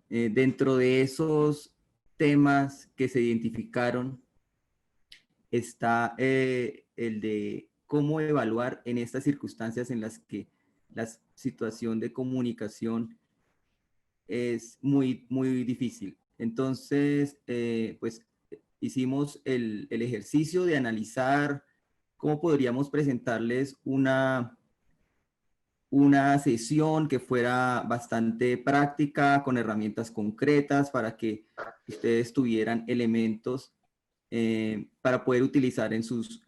Dentro de esos temas que se identificaron está el de cómo evaluar en estas circunstancias en las que la situación de comunicación es muy difícil. Entonces, pues hicimos el ejercicio de analizar cómo podríamos presentarles una sesión que fuera bastante práctica, con herramientas concretas para que ustedes tuvieran elementos para poder utilizar en sus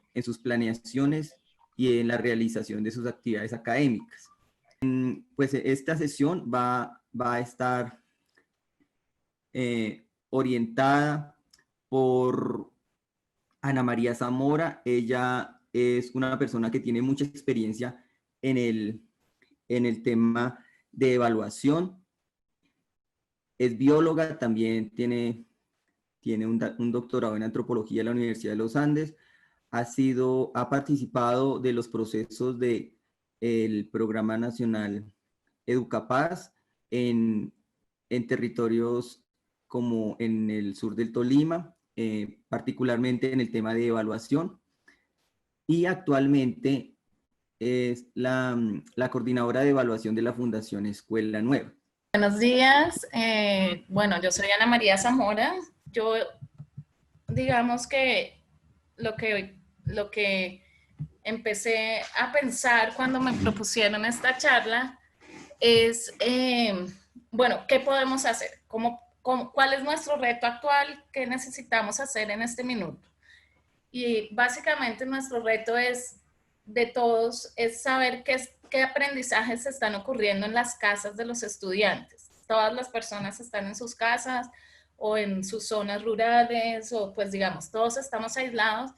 planeaciones y en la realización de sus actividades académicas. Pues esta sesión va a estar orientada por Ana María Zamora. Ella es una persona que tiene mucha experiencia en el tema de evaluación. Es bióloga, también tiene un doctorado en antropología en la Universidad de los Andes. Ha participado de los procesos del Programa Nacional Educapaz en territorios como en el sur del Tolima, particularmente en el tema de evaluación. Y actualmente es la coordinadora de evaluación de la Fundación Escuela Nueva. Buenos días. Bueno, yo soy Ana María Zamora. Yo, digamos que lo que empecé a pensar cuando me propusieron esta charla es, bueno, ¿qué podemos hacer? ¿Cuál es nuestro reto actual? ¿Qué necesitamos hacer en este minuto? Y básicamente nuestro reto de todos es saber qué aprendizajes están ocurriendo en las casas de los estudiantes. Todas las personas están en sus casas o en sus zonas rurales, o pues digamos, todos estamos aislados.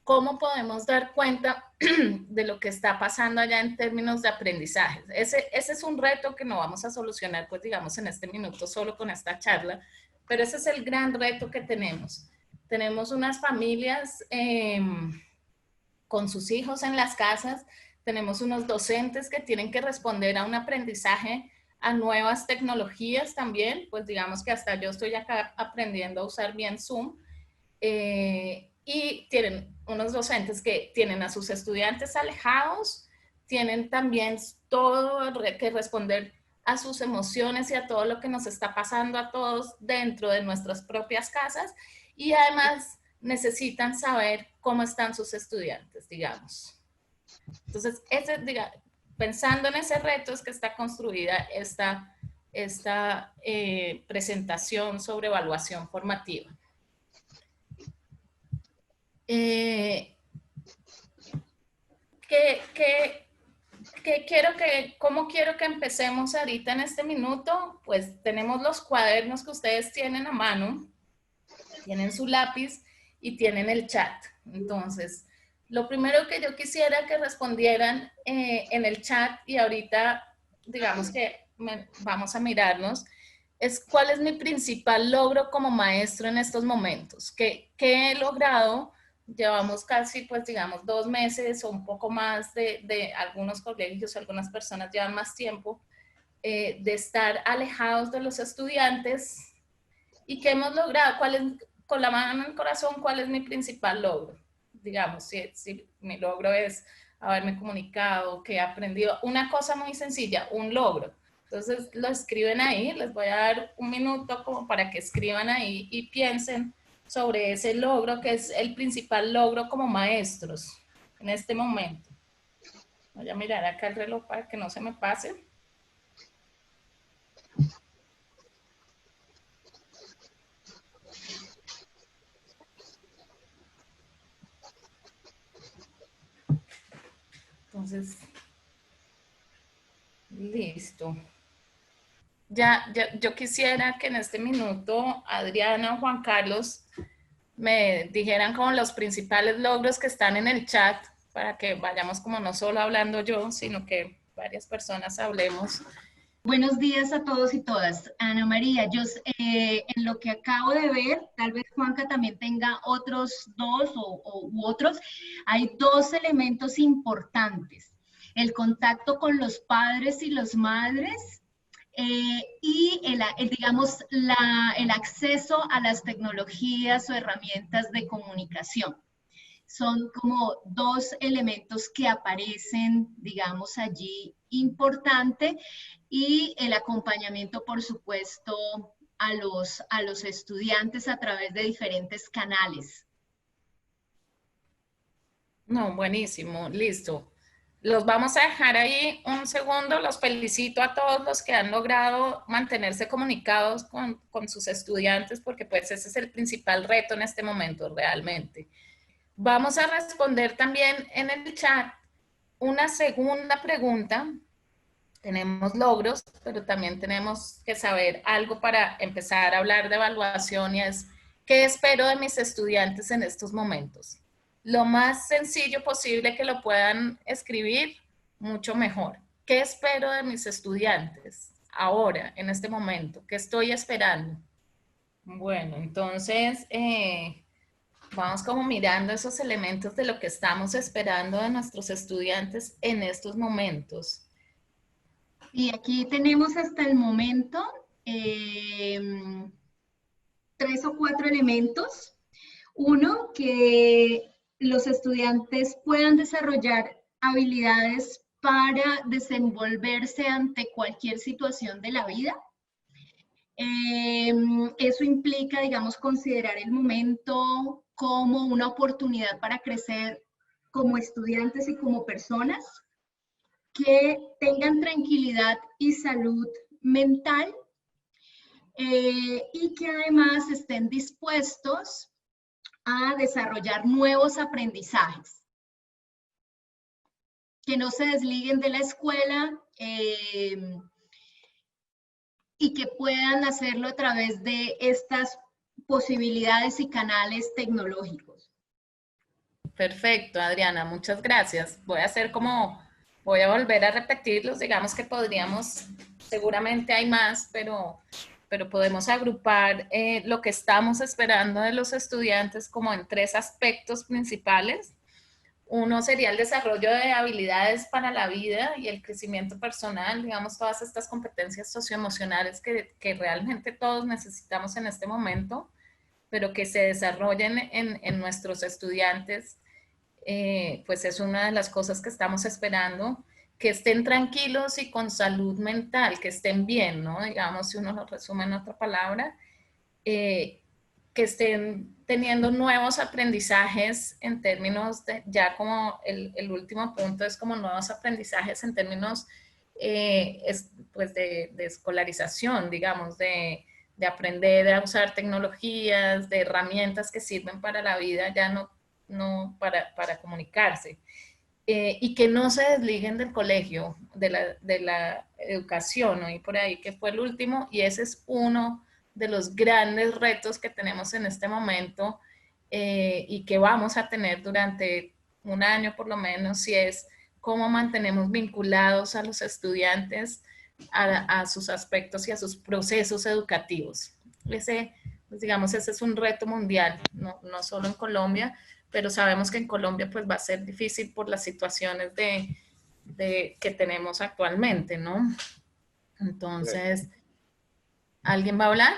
¿Cómo podemos dar cuenta de lo que está pasando allá en términos de aprendizajes? Ese es un reto que no vamos a solucionar, pues digamos, en este minuto solo con esta charla, pero ese es el gran reto que tenemos. Tenemos unas familias con sus hijos en las casas, tenemos unos docentes que tienen que responder a un aprendizaje a nuevas tecnologías también, pues digamos que hasta yo estoy acá aprendiendo a usar bien Zoom, y tienen unos docentes que tienen a sus estudiantes alejados, tienen también todo que responder a sus emociones y a todo lo que nos está pasando a todos dentro de nuestras propias casas, y además necesitan saber cómo están sus estudiantes, digamos. Entonces, pensando en ese reto es que está construida esta presentación sobre evaluación formativa. ¿Cómo quiero que empecemos ahorita en este minuto? Pues tenemos los cuadernos que ustedes tienen a mano, tienen su lápiz y tienen el chat. Entonces, lo primero que yo quisiera que respondieran en el chat, y ahorita digamos que vamos a mirarnos, es cuál es mi principal logro como maestro en estos momentos. ¿Qué he logrado? Llevamos casi, pues digamos, 2 meses o un poco más de algunos colegios, algunas personas llevan más tiempo de estar alejados de los estudiantes. ¿Y qué hemos logrado? Con la mano en el corazón, ¿cuál es mi principal logro? Digamos, si mi logro es haberme comunicado, que he aprendido una cosa muy sencilla, un logro. Entonces lo escriben ahí, les voy a dar un minuto como para que escriban ahí y piensen sobre ese logro, que es el principal logro como maestros en este momento. Voy a mirar acá el reloj para que no se me pase. Entonces, listo. Yo quisiera que en este minuto Adriana o Juan Carlos me dijeran como los principales logros que están en el chat, para que vayamos como no solo hablando yo, sino que varias personas hablemos. Buenos días a todos y todas. Ana María, yo en lo que acabo de ver, tal vez Juanca también tenga otros 2 u otros, hay 2 elementos importantes. El contacto con los padres y las madres, y digamos, el acceso a las tecnologías o herramientas de comunicación. Son como dos elementos que aparecen, digamos, allí importante, y el acompañamiento, por supuesto, a los estudiantes a través de diferentes canales. No, buenísimo, listo. Los vamos a dejar ahí un segundo. Los felicito a todos los que han logrado mantenerse comunicados con sus estudiantes, porque pues ese es el principal reto en este momento realmente. Vamos a responder también en el chat una segunda pregunta. Tenemos logros, pero también tenemos que saber algo para empezar a hablar de evaluación, y es, ¿qué espero de mis estudiantes en estos momentos? Lo más sencillo posible que lo puedan escribir, mucho mejor. ¿Qué espero de mis estudiantes ahora, en este momento? ¿Qué estoy esperando? Bueno, entonces vamos como mirando esos elementos de lo que estamos esperando de nuestros estudiantes en estos momentos. Y aquí tenemos hasta el momento 3 o 4 elementos. Uno, que los estudiantes puedan desarrollar habilidades para desenvolverse ante cualquier situación de la vida. Eso implica, digamos, considerar el momento como una oportunidad para crecer como estudiantes y como personas, que tengan tranquilidad y salud mental, y que además estén dispuestos a desarrollar nuevos aprendizajes, que no se desliguen de la escuela, y que puedan hacerlo a través de estas posibilidades y canales tecnológicos. Perfecto, Adriana, muchas gracias. Voy a volver a repetirlos. Digamos que podríamos, seguramente hay más, pero podemos agrupar lo que estamos esperando de los estudiantes como en 3 aspectos principales. Uno sería el desarrollo de habilidades para la vida y el crecimiento personal, digamos, todas estas competencias socioemocionales que realmente todos necesitamos en este momento, pero que se desarrollen en nuestros estudiantes, pues es una de las cosas que estamos esperando, que estén tranquilos y con salud mental, que estén bien, ¿no? Digamos, si uno lo resume en otra palabra, que estén teniendo nuevos aprendizajes en términos de, ya como el último punto es como nuevos aprendizajes en términos pues de escolarización, digamos, de aprender a usar tecnologías, de herramientas que sirven para la vida, ya no para comunicarse. Y que no se desliguen del colegio, de la educación, ¿no? Y por ahí que fue el último, y ese es uno de los grandes retos que tenemos en este momento, y que vamos a tener durante un año por lo menos, si es cómo mantenemos vinculados a los estudiantes a sus aspectos y a sus procesos educativos. Ese, pues digamos, ese es un reto mundial, no solo en Colombia, pero sabemos que en Colombia pues va a ser difícil por las situaciones que tenemos actualmente, ¿no? Entonces, ¿alguien va a hablar?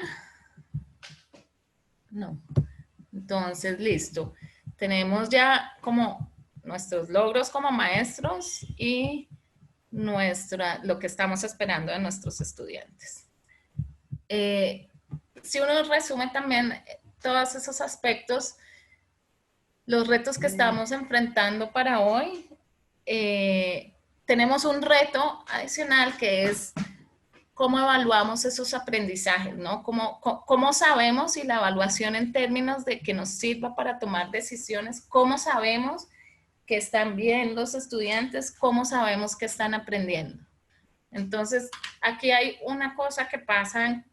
No. Entonces, listo. Tenemos ya como nuestros logros como maestros y lo que estamos esperando de nuestros estudiantes. Si uno resume también todos esos aspectos, los retos que estamos enfrentando para hoy, tenemos un reto adicional que es cómo evaluamos esos aprendizajes, ¿no? ¿Cómo sabemos si la evaluación en términos de que nos sirva para tomar decisiones, cómo sabemos que están bien los estudiantes, cómo sabemos que están aprendiendo? Entonces, aquí hay una cosa que pasa,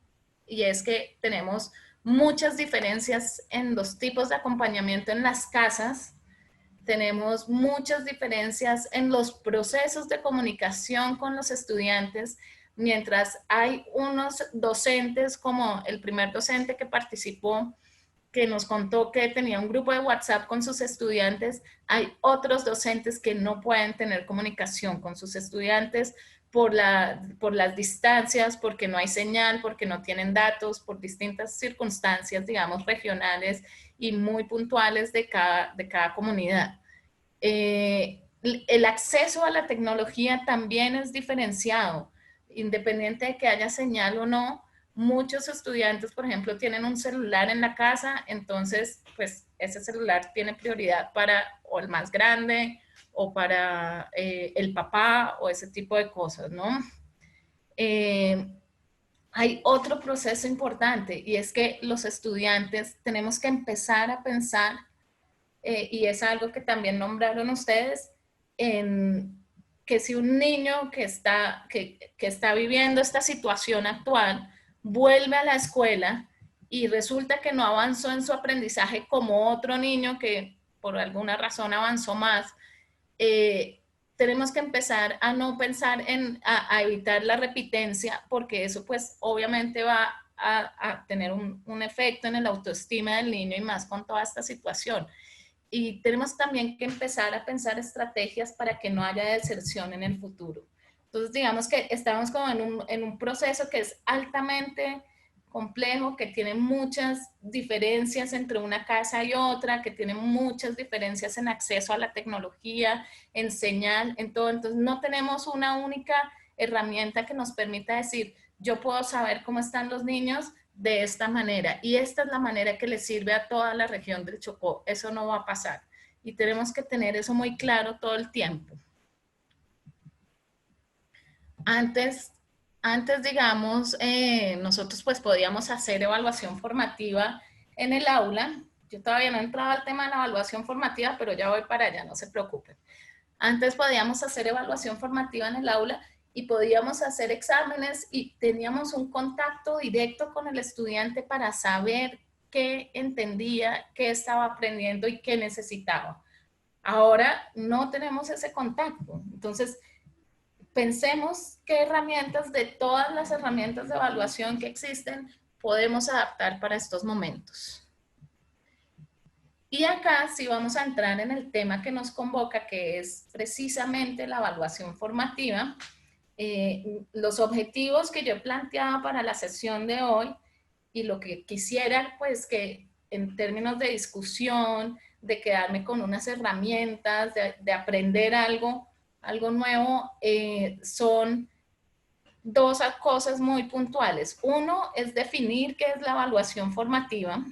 y es que tenemos muchas diferencias en los tipos de acompañamiento en las casas, tenemos muchas diferencias en los procesos de comunicación con los estudiantes, mientras hay unos docentes, como el primer docente que participó, que nos contó que tenía un grupo de WhatsApp con sus estudiantes, hay otros docentes que no pueden tener comunicación con sus estudiantes por las distancias, porque no hay señal, porque no tienen datos, por distintas circunstancias, digamos, regionales y muy puntuales de cada comunidad. El acceso a la tecnología también es diferenciado, independiente de que haya señal o no. Muchos estudiantes, por ejemplo, tienen un celular en la casa, entonces, pues, ese celular tiene prioridad para o el más grande o para el papá o ese tipo de cosas, ¿no? Hay otro proceso importante y es que los estudiantes tenemos que empezar a pensar, y es algo que también nombraron ustedes, en que si un niño que está viviendo esta situación actual vuelve a la escuela y resulta que no avanzó en su aprendizaje como otro niño que por alguna razón avanzó más, tenemos que empezar a no pensar a evitar la repitencia, porque eso pues obviamente va a tener un efecto en el autoestima del niño y más con toda esta situación. Y tenemos también que empezar a pensar estrategias para que no haya deserción en el futuro. Entonces, digamos que estamos como en un proceso que es altamente complejo, que tiene muchas diferencias entre una casa y otra, que tiene muchas diferencias en acceso a la tecnología, en señal, en todo. Entonces, no tenemos una única herramienta que nos permita decir, yo puedo saber cómo están los niños de esta manera y esta es la manera que le sirve a toda la región del Chocó. Eso no va a pasar y tenemos que tener eso muy claro todo el tiempo. Antes digamos, nosotros pues podíamos hacer evaluación formativa en el aula. Yo todavía no he entrado al tema de la evaluación formativa, pero ya voy para allá, no se preocupen. Antes podíamos hacer evaluación formativa en el aula y podíamos hacer exámenes y teníamos un contacto directo con el estudiante para saber qué entendía, qué estaba aprendiendo y qué necesitaba. Ahora no tenemos ese contacto. Entonces, pensemos qué herramientas de todas las herramientas de evaluación que existen podemos adaptar para estos momentos. Y acá sí vamos a entrar en el tema que nos convoca, que es precisamente la evaluación formativa. Los objetivos que yo he planteado para la sesión de hoy y lo que quisiera, pues, que en términos de discusión, de quedarme con unas herramientas, de aprender algo nuevo, son dos cosas muy puntuales. Uno es definir qué es la evaluación formativa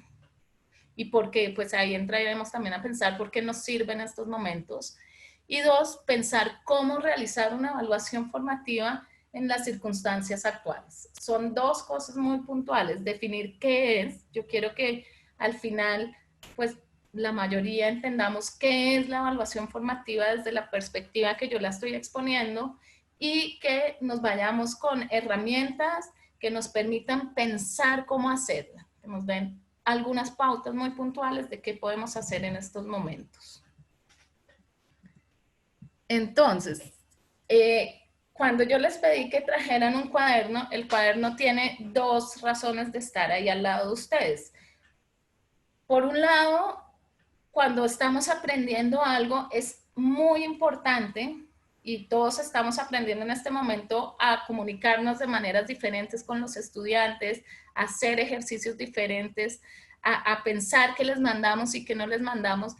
y por qué, pues ahí entraremos también a pensar por qué nos sirve en estos momentos. Y dos, pensar cómo realizar una evaluación formativa en las circunstancias actuales. Son dos cosas muy puntuales. Definir qué es. Yo quiero que al final, pues la mayoría entendamos qué es la evaluación formativa desde la perspectiva que yo la estoy exponiendo y que nos vayamos con herramientas que nos permitan pensar cómo hacerla, que nos den algunas pautas muy puntuales de qué podemos hacer en estos momentos. Entonces, cuando yo les pedí que trajeran un cuaderno, el cuaderno tiene dos razones de estar ahí al lado de ustedes. Por un lado, cuando estamos aprendiendo algo, es muy importante, y todos estamos aprendiendo en este momento a comunicarnos de maneras diferentes con los estudiantes, a hacer ejercicios diferentes, a pensar qué les mandamos y qué no les mandamos.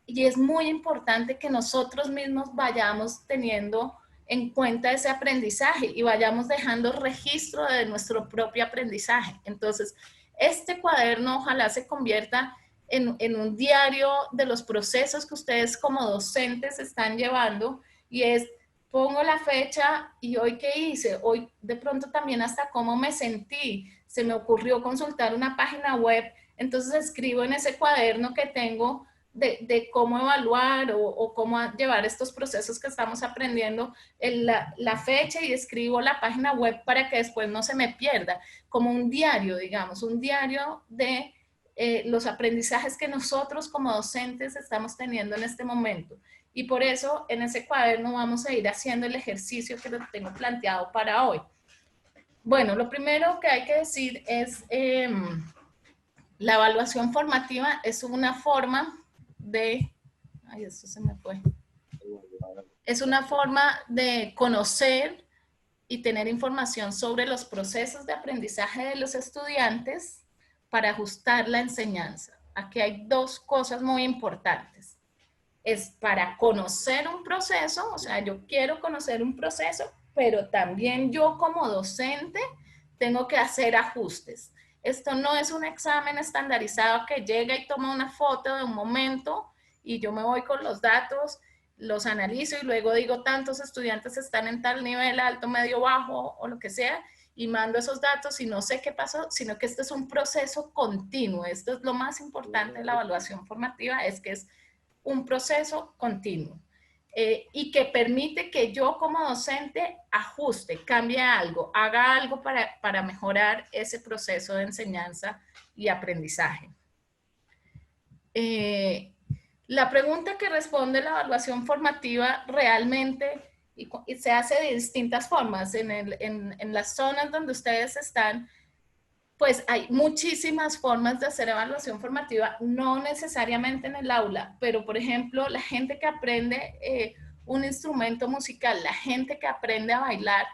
Y es muy importante que nosotros mismos vayamos teniendo en cuenta ese aprendizaje y vayamos dejando registro de nuestro propio aprendizaje. Entonces, este cuaderno ojalá se convierta en un diario de los procesos que ustedes como docentes están llevando, y es, pongo la fecha y hoy qué hice, hoy de pronto también hasta cómo me sentí, se me ocurrió consultar una página web, entonces escribo en ese cuaderno que tengo de cómo evaluar o cómo llevar estos procesos que estamos aprendiendo, la fecha, y escribo la página web para que después no se me pierda, como un diario, digamos, un diario de los aprendizajes que nosotros como docentes estamos teniendo en este momento. Y por eso en ese cuaderno vamos a ir haciendo el ejercicio que lo tengo planteado para hoy. Bueno, lo primero que hay que decir es la evaluación formativa es una forma de... Ay, esto se me fue. Es una forma de conocer y tener información sobre los procesos de aprendizaje de los estudiantes para ajustar la enseñanza. Aquí hay dos cosas muy importantes. Es para conocer un proceso, o sea, yo quiero conocer un proceso, pero también yo como docente tengo que hacer ajustes. Esto no es un examen estandarizado que llega y toma una foto de un momento y yo me voy con los datos, los analizo y luego digo tantos estudiantes están en tal nivel, alto, medio, bajo o lo que sea, y mando esos datos y no sé qué pasó, sino que este es un proceso continuo. Esto es lo más importante de la evaluación formativa, es que es un proceso continuo y que permite que yo como docente ajuste, cambie algo, haga algo para mejorar ese proceso de enseñanza y aprendizaje. La pregunta que responde la evaluación formativa realmente y se hace de distintas formas. En las zonas donde ustedes están, pues hay muchísimas formas de hacer evaluación formativa, no necesariamente en el aula, pero por ejemplo, la gente que aprende un instrumento musical, la gente que aprende a bailar,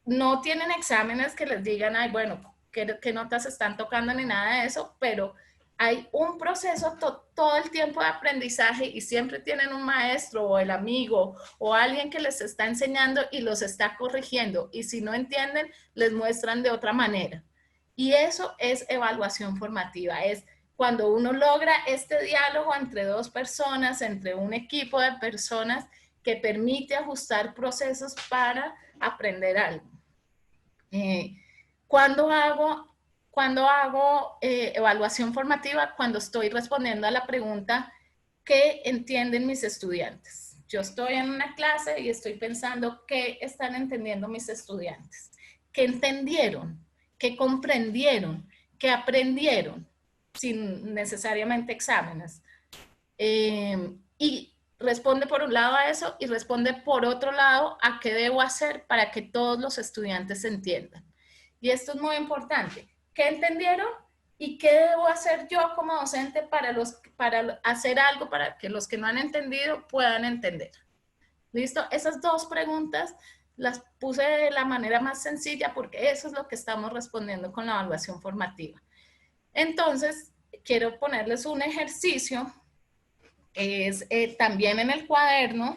no tienen exámenes que les digan, ay, bueno, qué notas están tocando ni nada de eso, pero hay un proceso todo el tiempo de aprendizaje y siempre tienen un maestro o el amigo o alguien que les está enseñando y los está corrigiendo. Y si no entienden, les muestran de otra manera. Y eso es evaluación formativa, es cuando uno logra este diálogo entre dos personas, entre un equipo de personas que permite ajustar procesos para aprender algo. ¿Cuándo hago evaluación formativa? Cuando estoy respondiendo a la pregunta, ¿qué entienden mis estudiantes? Yo estoy en una clase y estoy pensando qué están entendiendo mis estudiantes, qué entendieron, qué comprendieron, qué aprendieron, sin necesariamente exámenes. Y responde por un lado a eso y responde por otro lado a qué debo hacer para que todos los estudiantes entiendan. Y esto es muy importante. ¿Qué entendieron? ¿Y qué debo hacer yo como docente para hacer algo para que los que no han entendido puedan entender? ¿Listo? Esas dos preguntas las puse de la manera más sencilla porque eso es lo que estamos respondiendo con la evaluación formativa. Entonces, quiero ponerles un ejercicio. Es también en el cuaderno.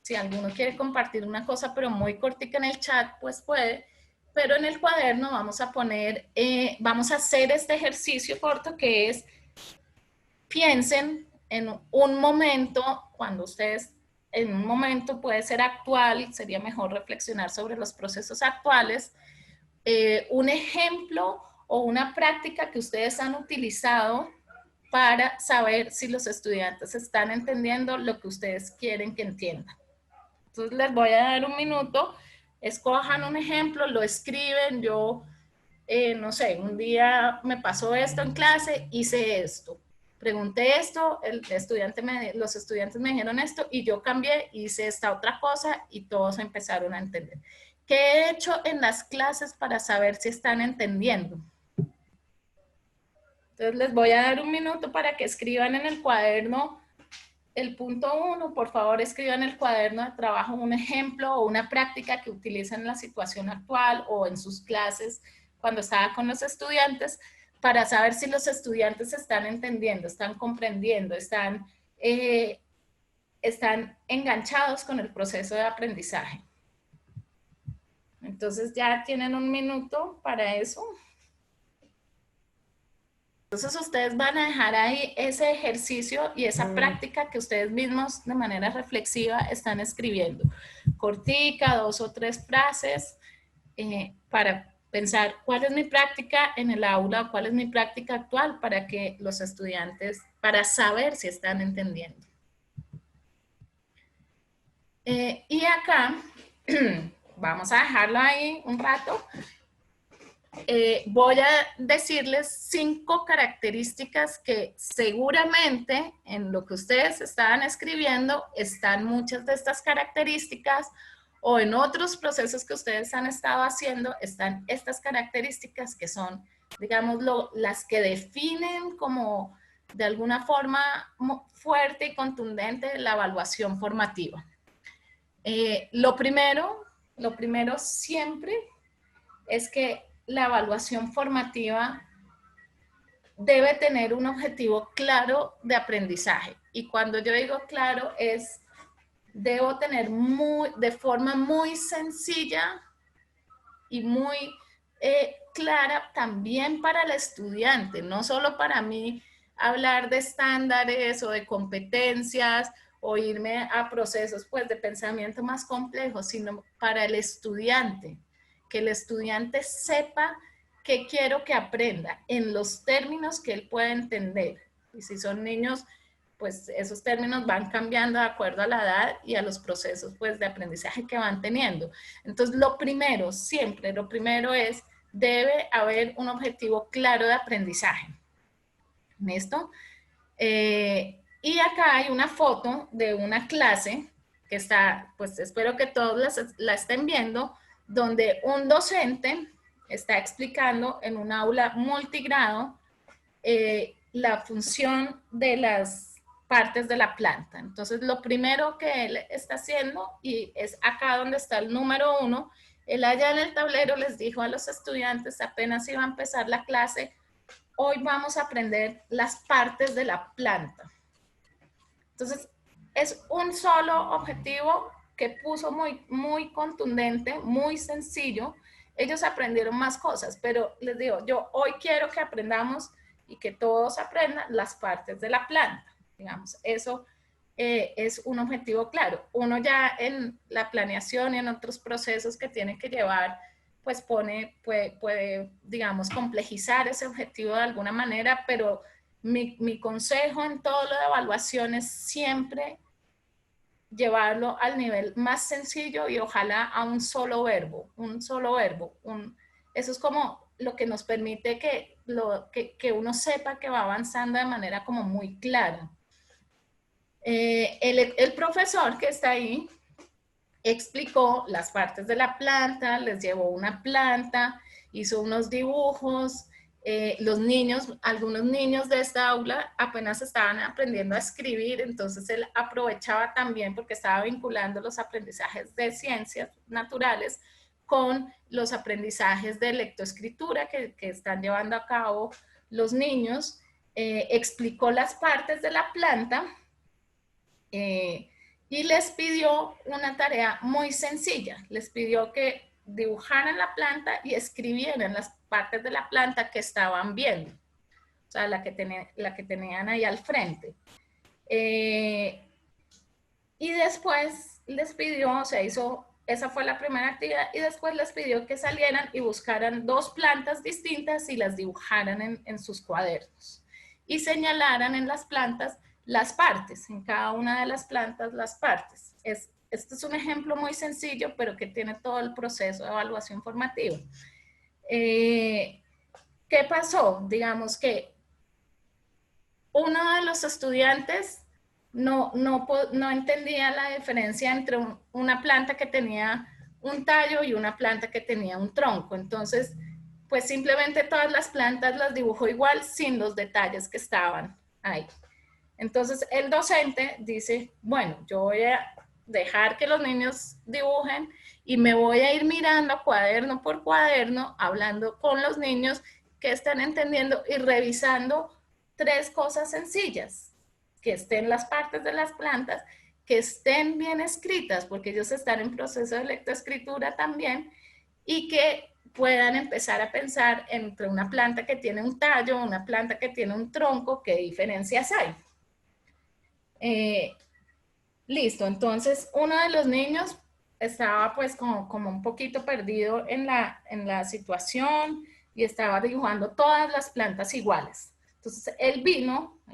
Si alguno quiere compartir una cosa, pero muy cortica en el chat, pues puede. Pero en el cuaderno vamos a poner, vamos a hacer este ejercicio corto que es, piensen en un momento, cuando ustedes, en un momento puede ser actual, sería mejor reflexionar sobre los procesos actuales, un ejemplo o una práctica que ustedes han utilizado para saber si los estudiantes están entendiendo lo que ustedes quieren que entiendan. Entonces les voy a dar un minuto, escojan un ejemplo, lo escriben. Yo, no sé, un día me pasó esto en clase, hice esto, pregunté esto, los estudiantes me dijeron esto y yo cambié, hice esta otra cosa y todos empezaron a entender. ¿Qué he hecho en las clases para saber si están entendiendo? Entonces les voy a dar un minuto para que escriban en el cuaderno el punto 1, por favor escriban en el cuaderno de trabajo un ejemplo o una práctica que utilicen en la situación actual o en sus clases cuando estaba con los estudiantes para saber si los estudiantes están entendiendo, están comprendiendo, están enganchados con el proceso de aprendizaje. Entonces ya tienen un minuto para eso. Entonces ustedes van a dejar ahí ese ejercicio y esa práctica que ustedes mismos de manera reflexiva están escribiendo. Cortica, 2 o 3 frases para pensar cuál es mi práctica en el aula, cuál es mi práctica actual para que los estudiantes, para saber si están entendiendo. Y acá, vamos a dejarlo ahí un rato. Voy a decirles 5 características que seguramente en lo que ustedes estaban escribiendo están muchas de estas características, o en otros procesos que ustedes han estado haciendo están estas características que son, digamos, las que definen como de alguna forma fuerte y contundente la evaluación formativa. Lo primero lo primero siempre es que la evaluación formativa debe tener un objetivo claro de aprendizaje. Y cuando yo digo claro es, debo tener de forma muy sencilla y muy clara también para el estudiante, no solo para mí hablar de estándares o de competencias o irme a procesos pues de pensamiento más complejos, sino para el estudiante, que el estudiante sepa qué quiero que aprenda en los términos que él pueda entender. Y si son niños, pues esos términos van cambiando de acuerdo a la edad y a los procesos pues de aprendizaje que van teniendo. Entonces lo primero, siempre, lo primero es, debe haber un objetivo claro de aprendizaje. ¿Listo? Y acá hay una foto de una clase que está, pues espero que todos la estén viendo, donde un docente está explicando en un aula multigrado la función de las partes de la planta. Entonces, lo primero que él está haciendo, y es acá donde está el número 1, él allá en el tablero les dijo a los estudiantes, apenas iba a empezar la clase, hoy vamos a aprender las partes de la planta. Entonces, es un solo objetivo que puso muy contundente, muy sencillo. Ellos aprendieron más cosas, pero les digo, yo hoy quiero que aprendamos y que todos aprendan las partes de la planta. Digamos, eso es un objetivo claro. Uno ya en la planeación y en otros procesos que tiene que llevar, pues puede, digamos, complejizar ese objetivo de alguna manera, pero mi consejo en todo lo de evaluación es siempre llevarlo al nivel más sencillo y ojalá a un solo verbo. Eso es como lo que nos permite que uno sepa que va avanzando de manera como muy clara. El profesor que está ahí explicó las partes de la planta, les llevó una planta, hizo unos dibujos. Los niños, algunos niños de esta aula apenas estaban aprendiendo a escribir, entonces él aprovechaba también porque estaba vinculando los aprendizajes de ciencias naturales con los aprendizajes de lectoescritura que están llevando a cabo los niños. Explicó las partes de la planta y les pidió una tarea muy sencilla. Les pidió que dibujaran la planta y escribieran las partes de la planta que estaban viendo. O sea, la que tenían ahí al frente. Y después les pidió, o sea, esa fue la primera actividad, y después les pidió que salieran y buscaran 2 plantas distintas y las dibujaran en sus cuadernos. Y señalaran en las plantas las partes, en cada una de las plantas las partes. Este es un ejemplo muy sencillo, pero que tiene todo el proceso de evaluación formativa. ¿Qué pasó? Digamos que uno de los estudiantes no entendía la diferencia entre una planta que tenía un tallo y una planta que tenía un tronco. Entonces, pues simplemente todas las plantas las dibujó igual sin los detalles que estaban ahí. Entonces el docente dice, bueno, yo voy a dejar que los niños dibujen y me voy a ir mirando cuaderno por cuaderno, hablando con los niños que están entendiendo y revisando 3 cosas sencillas, que estén las partes de las plantas, que estén bien escritas, porque ellos están en proceso de lectoescritura también, y que puedan empezar a pensar entre una planta que tiene un tallo, una planta que tiene un tronco, qué diferencias hay. Listo, entonces uno de los niños estaba pues como un poquito perdido en la situación y estaba dibujando todas las plantas iguales. Entonces el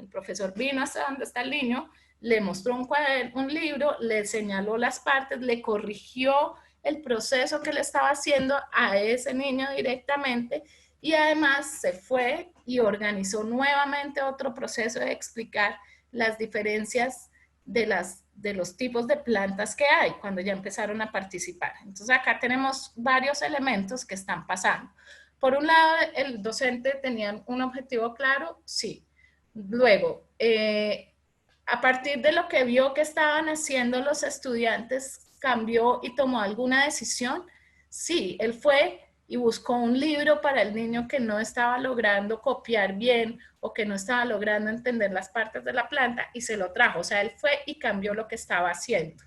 profesor vino hasta donde está el niño, le mostró un libro, le señaló las partes, le corrigió el proceso que le estaba haciendo a ese niño directamente y además se fue y organizó nuevamente otro proceso de explicar las diferencias de los tipos de plantas que hay cuando ya empezaron a participar. Entonces acá tenemos varios elementos que están pasando. Por un lado, el docente tenía un objetivo claro, sí. Luego, a partir de lo que vio que estaban haciendo los estudiantes, cambió y tomó alguna decisión? Sí, él fue y buscó un libro para el niño que no estaba logrando copiar bien o que no estaba logrando entender las partes de la planta y se lo trajo. O sea, él fue y cambió lo que estaba haciendo.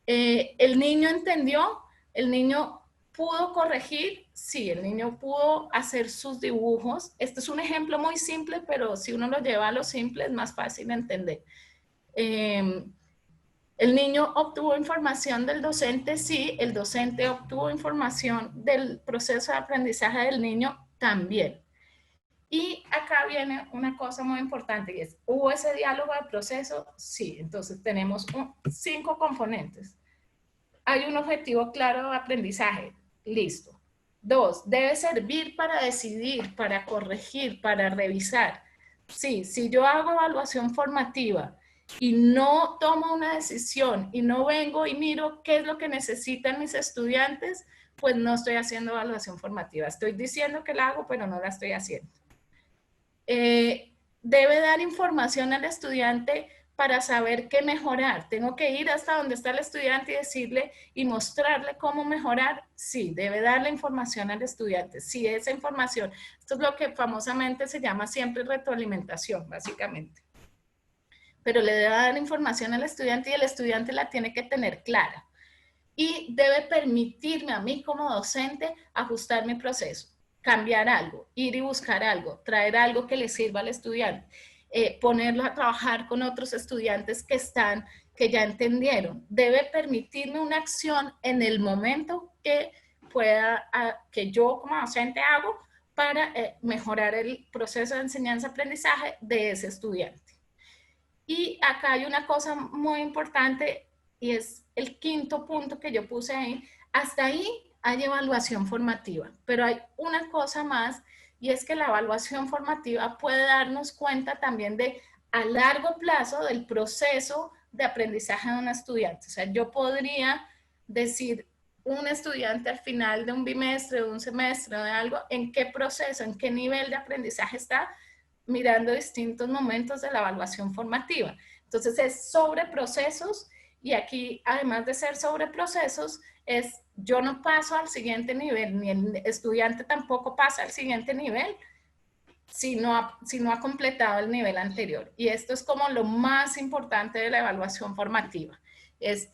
El niño entendió, el niño pudo corregir, sí, el niño pudo hacer sus dibujos. Este es un ejemplo muy simple, pero si uno lo lleva a lo simple es más fácil de entender. El niño obtuvo información del docente, sí, el docente obtuvo información del proceso de aprendizaje del niño también. Y acá viene una cosa muy importante y es, ¿hubo ese diálogo de proceso? Sí, entonces tenemos 5 componentes. Hay un objetivo claro de aprendizaje, listo. 2, debe servir para decidir, para corregir, para revisar. Sí, si yo hago evaluación formativa y no tomo una decisión y no vengo y miro qué es lo que necesitan mis estudiantes, pues no estoy haciendo evaluación formativa. Estoy diciendo que la hago, pero no la estoy haciendo. Debe dar información al estudiante para saber qué mejorar. Tengo que ir hasta donde está el estudiante y decirle y mostrarle cómo mejorar. Sí, debe darle información al estudiante. Sí, esa información. Esto es lo que famosamente se llama siempre retroalimentación, básicamente. Pero le debe dar información al estudiante y el estudiante la tiene que tener clara. Y debe permitirme a mí como docente ajustar mi proceso, cambiar algo, ir y buscar algo, traer algo que le sirva al estudiante, ponerlo a trabajar con otros estudiantes que ya entendieron. Debe permitirme una acción en el momento que que yo como docente hago para mejorar el proceso de enseñanza-aprendizaje de ese estudiante. Y acá hay una cosa muy importante y es el 5º punto que yo puse ahí. Hasta ahí hay evaluación formativa, pero hay una cosa más y es que la evaluación formativa puede darnos cuenta también de a largo plazo del proceso de aprendizaje de un estudiante. O sea, yo podría decir un estudiante al final de un bimestre, de un semestre, de algo, en qué proceso, en qué nivel de aprendizaje está, mirando distintos momentos de la evaluación formativa. Entonces es sobre procesos y aquí además de ser sobre procesos es yo no paso al siguiente nivel, ni el estudiante tampoco pasa al siguiente nivel si no ha completado el nivel anterior. Y esto es como lo más importante de la evaluación formativa. Es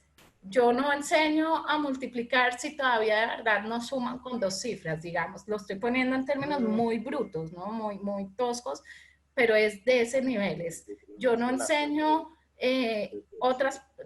yo no enseño a multiplicar si todavía de verdad no suman con 2 cifras, digamos. Lo estoy poniendo en términos muy brutos, ¿no? Muy toscos, pero es de ese nivel. Yo no enseño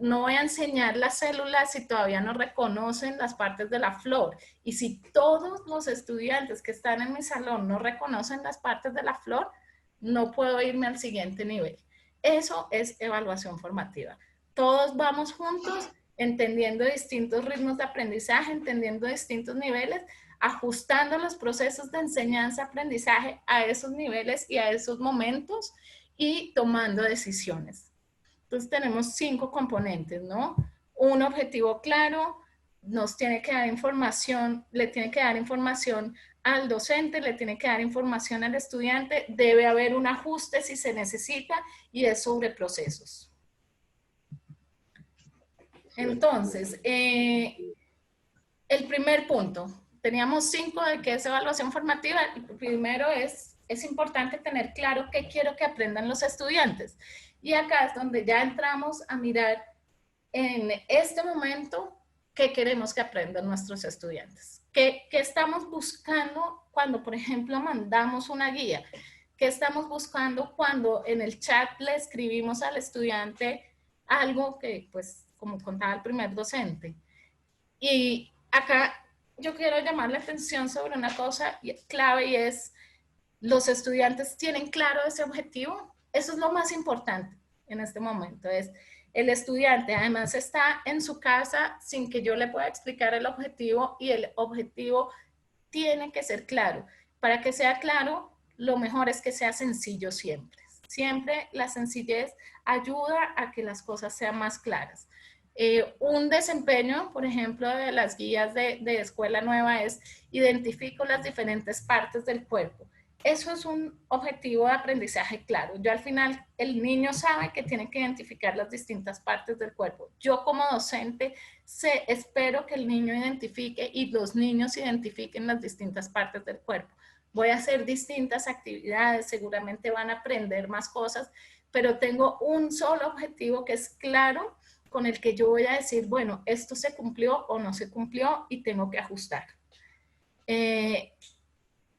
no voy a enseñar las células si todavía no reconocen las partes de la flor. Y si todos los estudiantes que están en mi salón no reconocen las partes de la flor, no puedo irme al siguiente nivel. Eso es evaluación formativa. Todos vamos juntos entendiendo distintos ritmos de aprendizaje, entendiendo distintos niveles, ajustando los procesos de enseñanza-aprendizaje a esos niveles y a esos momentos y tomando decisiones. Entonces tenemos 5 componentes, ¿no? Un objetivo claro, nos tiene que dar información, le tiene que dar información al docente, le tiene que dar información al estudiante, debe haber un ajuste si se necesita y es sobre procesos. Entonces, el primer punto, teníamos 5 de qué es evaluación formativa. El primero es importante tener claro qué quiero que aprendan los estudiantes. Y acá es donde ya entramos a mirar en este momento qué queremos que aprendan nuestros estudiantes. ¿Qué estamos buscando cuando, por ejemplo, mandamos una guía? ¿Qué estamos buscando cuando en el chat le escribimos al estudiante algo que, pues, como contaba el primer docente? Y acá yo quiero llamar la atención sobre una cosa clave y es, ¿los estudiantes tienen claro ese objetivo? Eso es lo más importante en este momento, es el estudiante además está en su casa sin que yo le pueda explicar el objetivo y el objetivo tiene que ser claro. Para que sea claro, lo mejor es que sea sencillo siempre. Siempre la sencillez ayuda a que las cosas sean más claras. Un desempeño, por ejemplo, de las guías de Escuela Nueva es identifico las diferentes partes del cuerpo. eso es un objetivo de aprendizaje claro. Yo al final, el niño sabe que tiene que identificar las distintas partes del cuerpo. Yo como docente espero que el niño identifique y los niños identifiquen las distintas partes del cuerpo. Voy a hacer distintas actividades, seguramente van a aprender más cosas, pero tengo un solo objetivo que es claro, con el que yo voy a decir, bueno, esto se cumplió o no se cumplió y tengo que ajustar.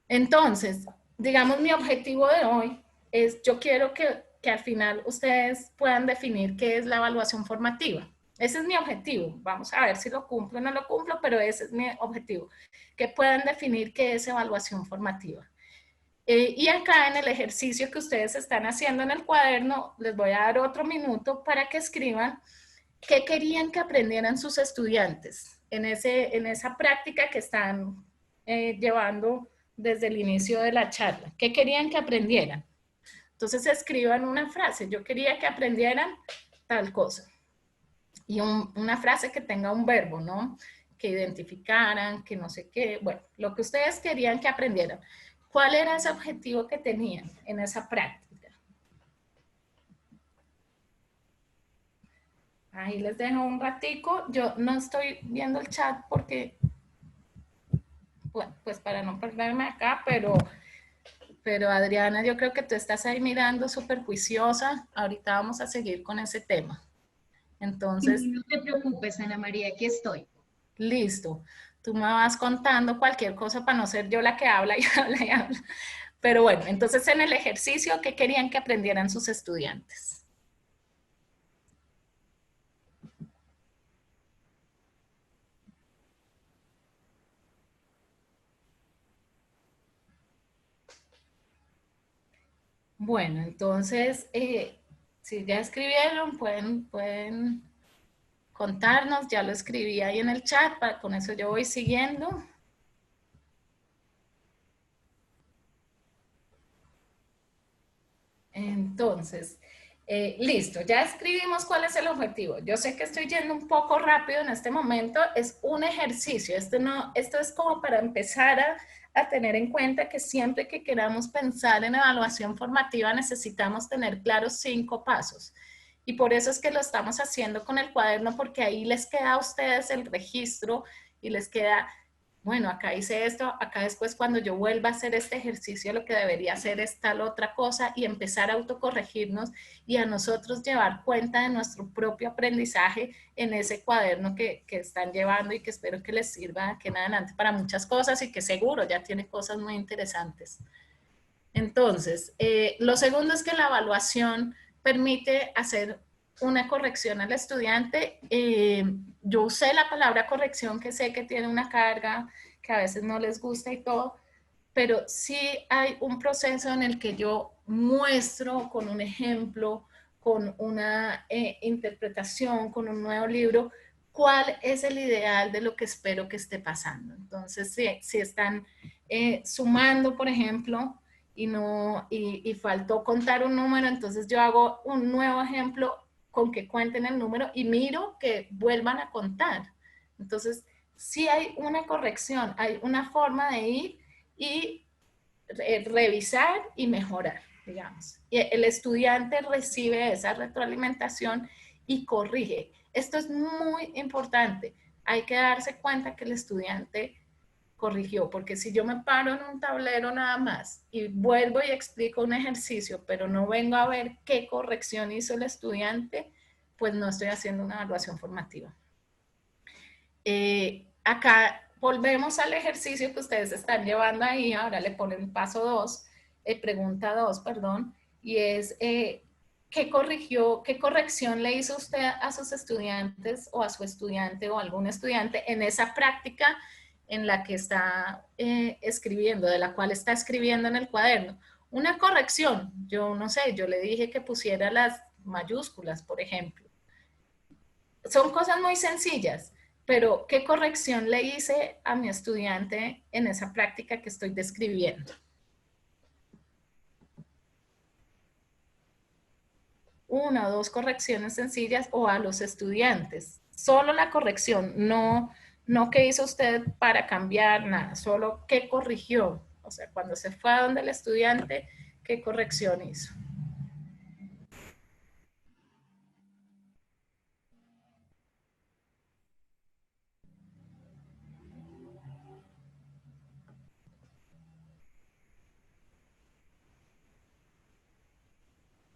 Entonces, digamos, mi objetivo de hoy es, yo quiero que al final ustedes puedan definir qué es la evaluación formativa. Ese es mi objetivo. Vamos a ver si lo cumplo o no lo cumplo, pero ese es mi objetivo. Que puedan definir qué es evaluación formativa. Y acá en el ejercicio que ustedes están haciendo en el cuaderno, les voy a dar otro minuto para que escriban qué querían que aprendieran sus estudiantes en esa práctica que están llevando desde el inicio de la charla. ¿Qué querían que aprendieran? Entonces escriban una frase. Yo quería que aprendieran tal cosa. Y una frase que tenga un verbo, ¿no? Que identificaran, que no sé qué. Bueno, lo que ustedes querían que aprendieran. ¿Cuál era ese objetivo que tenían en esa práctica? Ahí les dejo un ratico. Yo no estoy viendo el chat porque, bueno, pues para no perderme acá, pero Adriana, yo creo que tú estás ahí mirando súper juiciosa. Ahorita vamos a seguir con ese tema. Entonces, No te preocupes, Ana María, aquí estoy. listo. Tú me vas contando cualquier cosa para no ser yo la que habla y habla y habla. Pero bueno, entonces en el ejercicio, ¿qué querían que aprendieran sus estudiantes? Bueno, entonces, si ya escribieron, pueden contarnos, ya lo escribí ahí en el chat, con eso yo voy siguiendo. Entonces, listo, ya escribimos cuál es el objetivo. Yo sé que estoy yendo un poco rápido en este momento, es un ejercicio, esto es como para empezar a tener en cuenta que siempre que queramos pensar en evaluación formativa necesitamos tener claros 5 pasos. Y por eso es que lo estamos haciendo con el cuaderno, porque ahí les queda a ustedes el registro y les queda, bueno, acá hice esto, acá después cuando yo vuelva a hacer este ejercicio lo que debería hacer es tal otra cosa y empezar a autocorregirnos y a nosotros llevar cuenta de nuestro propio aprendizaje en ese cuaderno que están llevando y que espero que les sirva que en adelante para muchas cosas y que seguro ya tiene cosas muy interesantes. Entonces, lo segundo es que la evaluación permite hacer una corrección al estudiante. Yo usé la palabra corrección, que sé que tiene una carga, que a veces no les gusta y todo, pero sí hay un proceso en el que yo muestro con un ejemplo, con una interpretación, con un nuevo libro, cuál es el ideal de lo que espero que esté pasando. Entonces, si están sumando, por ejemplo, y faltó contar un número, entonces yo hago un nuevo ejemplo con que cuenten el número y miro que vuelvan a contar. Entonces, sí hay una corrección, hay una forma de ir y revisar y mejorar, digamos. Y el estudiante recibe esa retroalimentación y corrige. Esto es muy importante. Hay que darse cuenta que el estudiante corrigió, porque si yo me paro en un tablero nada más y vuelvo y explico un ejercicio, pero no vengo a ver qué corrección hizo el estudiante, pues no estoy haciendo una evaluación formativa. Acá volvemos al ejercicio que ustedes están llevando ahí, ahora le ponen paso 2, pregunta 2, perdón, y es ¿qué corrección le hizo usted a sus estudiantes o a su estudiante o a algún estudiante en esa práctica en la que está escribiendo, de la cual está escribiendo en el cuaderno? Una corrección, yo no sé, yo le dije que pusiera las mayúsculas, por ejemplo. Son cosas muy sencillas, pero ¿qué corrección le hice a mi estudiante en esa práctica que estoy describiendo? Una o dos correcciones sencillas o a los estudiantes. Solo la corrección, no qué hizo usted para cambiar nada, solo qué corrigió. O sea, cuando se fue a donde el estudiante, ¿qué corrección hizo?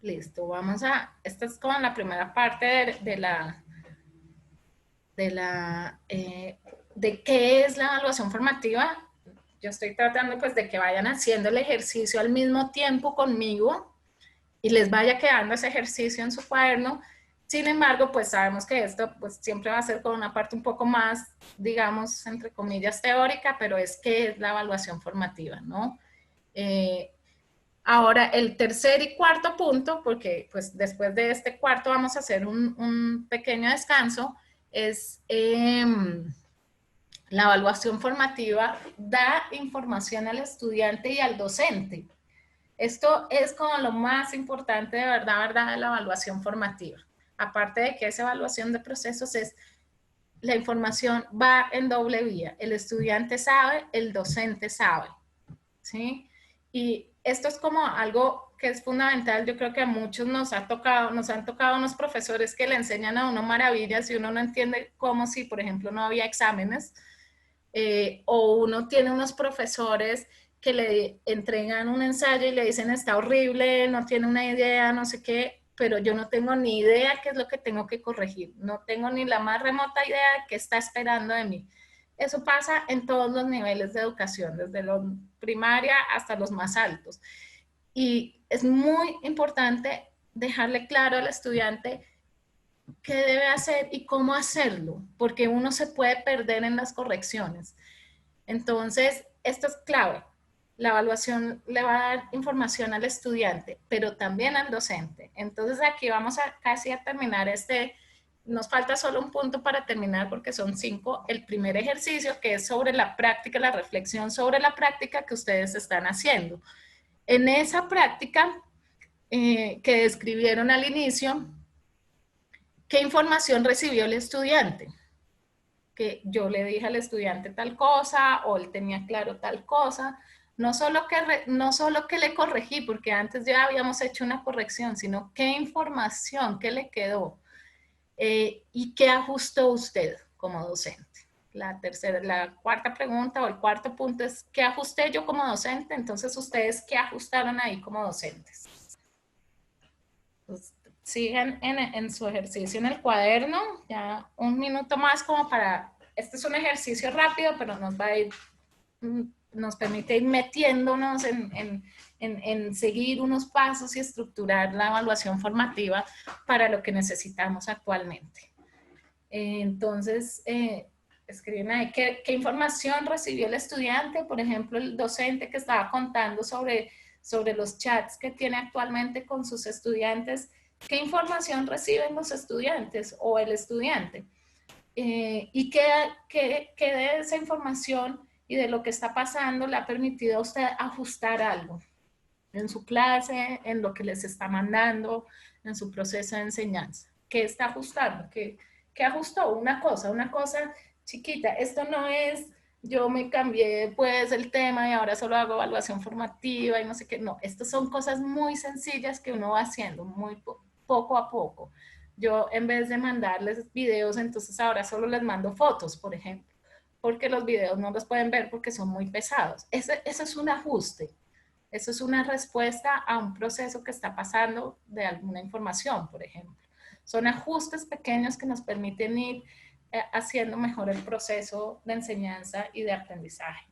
Listo, vamos a, esta es como la primera parte de qué es la evaluación formativa. Yo estoy tratando pues de que vayan haciendo el ejercicio al mismo tiempo conmigo y les vaya quedando ese ejercicio en su cuaderno. Sin embargo, pues sabemos que esto pues siempre va a ser con una parte un poco más, digamos, entre comillas, teórica, pero es qué es la evaluación formativa, ¿no? Ahora, el tercer y cuarto punto, porque pues después de este cuarto vamos a hacer un pequeño descanso, es la evaluación formativa da información al estudiante y al docente. Esto es como lo más importante de verdad, de la evaluación formativa. Aparte de que esa evaluación de procesos es, la información va en doble vía. El estudiante sabe, el docente sabe, ¿sí? Y esto es como algo que es fundamental. Yo creo que a muchos nos han tocado unos profesores que le enseñan a uno maravillas y uno no entiende cómo si, por ejemplo, no había exámenes. O uno tiene unos profesores que le entregan un ensayo y le dicen está horrible, no tiene una idea, no sé qué, pero yo no tengo ni idea qué es lo que tengo que corregir, no tengo ni la más remota idea de qué está esperando de mí. Eso pasa en todos los niveles de educación, desde la primaria hasta los más altos. Y es muy importante dejarle claro al estudiante qué debe hacer y cómo hacerlo, porque uno se puede perder en las correcciones. Entonces, esto es clave. La evaluación le va a dar información al estudiante, pero también al docente. Entonces, aquí vamos a casi a terminar nos falta solo un punto para terminar porque son 5. El primer ejercicio, que es sobre la práctica, la reflexión sobre la práctica que ustedes están haciendo. En esa práctica que describieron al inicio, ¿qué información recibió el estudiante? Que yo le dije al estudiante tal cosa o él tenía claro tal cosa. No solo que le corregí, porque antes ya habíamos hecho una corrección, sino qué información, qué le quedó y qué ajustó usted como docente. La cuarta pregunta o el cuarto punto es ¿qué ajusté yo como docente? Entonces, ¿ustedes qué ajustaron ahí como docentes? Pues, sigan en su ejercicio en el cuaderno, ya un minuto más como para, este es un ejercicio rápido, pero nos permite ir metiéndonos en seguir unos pasos y estructurar la evaluación formativa para lo que necesitamos actualmente. Entonces, escriben ahí qué información recibió el estudiante, por ejemplo, el docente que estaba contando sobre los chats que tiene actualmente con sus estudiantes, qué información reciben los estudiantes o el estudiante. Y qué de esa información y de lo que está pasando le ha permitido a usted ajustar algo en su clase, en lo que les está mandando, en su proceso de enseñanza. ¿Qué está ajustando? ¿Qué ajustó? Una cosa chiquita. Esto no es, yo me cambié pues el tema y ahora solo hago evaluación formativa y no sé qué. No, estas son cosas muy sencillas que uno va haciendo muy poco a poco. Yo en vez de mandarles videos, entonces ahora solo les mando fotos, por ejemplo, porque los videos no los pueden ver porque son muy pesados. Ese es un ajuste. Eso es una respuesta a un proceso que está pasando de alguna información, por ejemplo. Son ajustes pequeños que nos permiten ir haciendo mejor el proceso de enseñanza y de aprendizaje.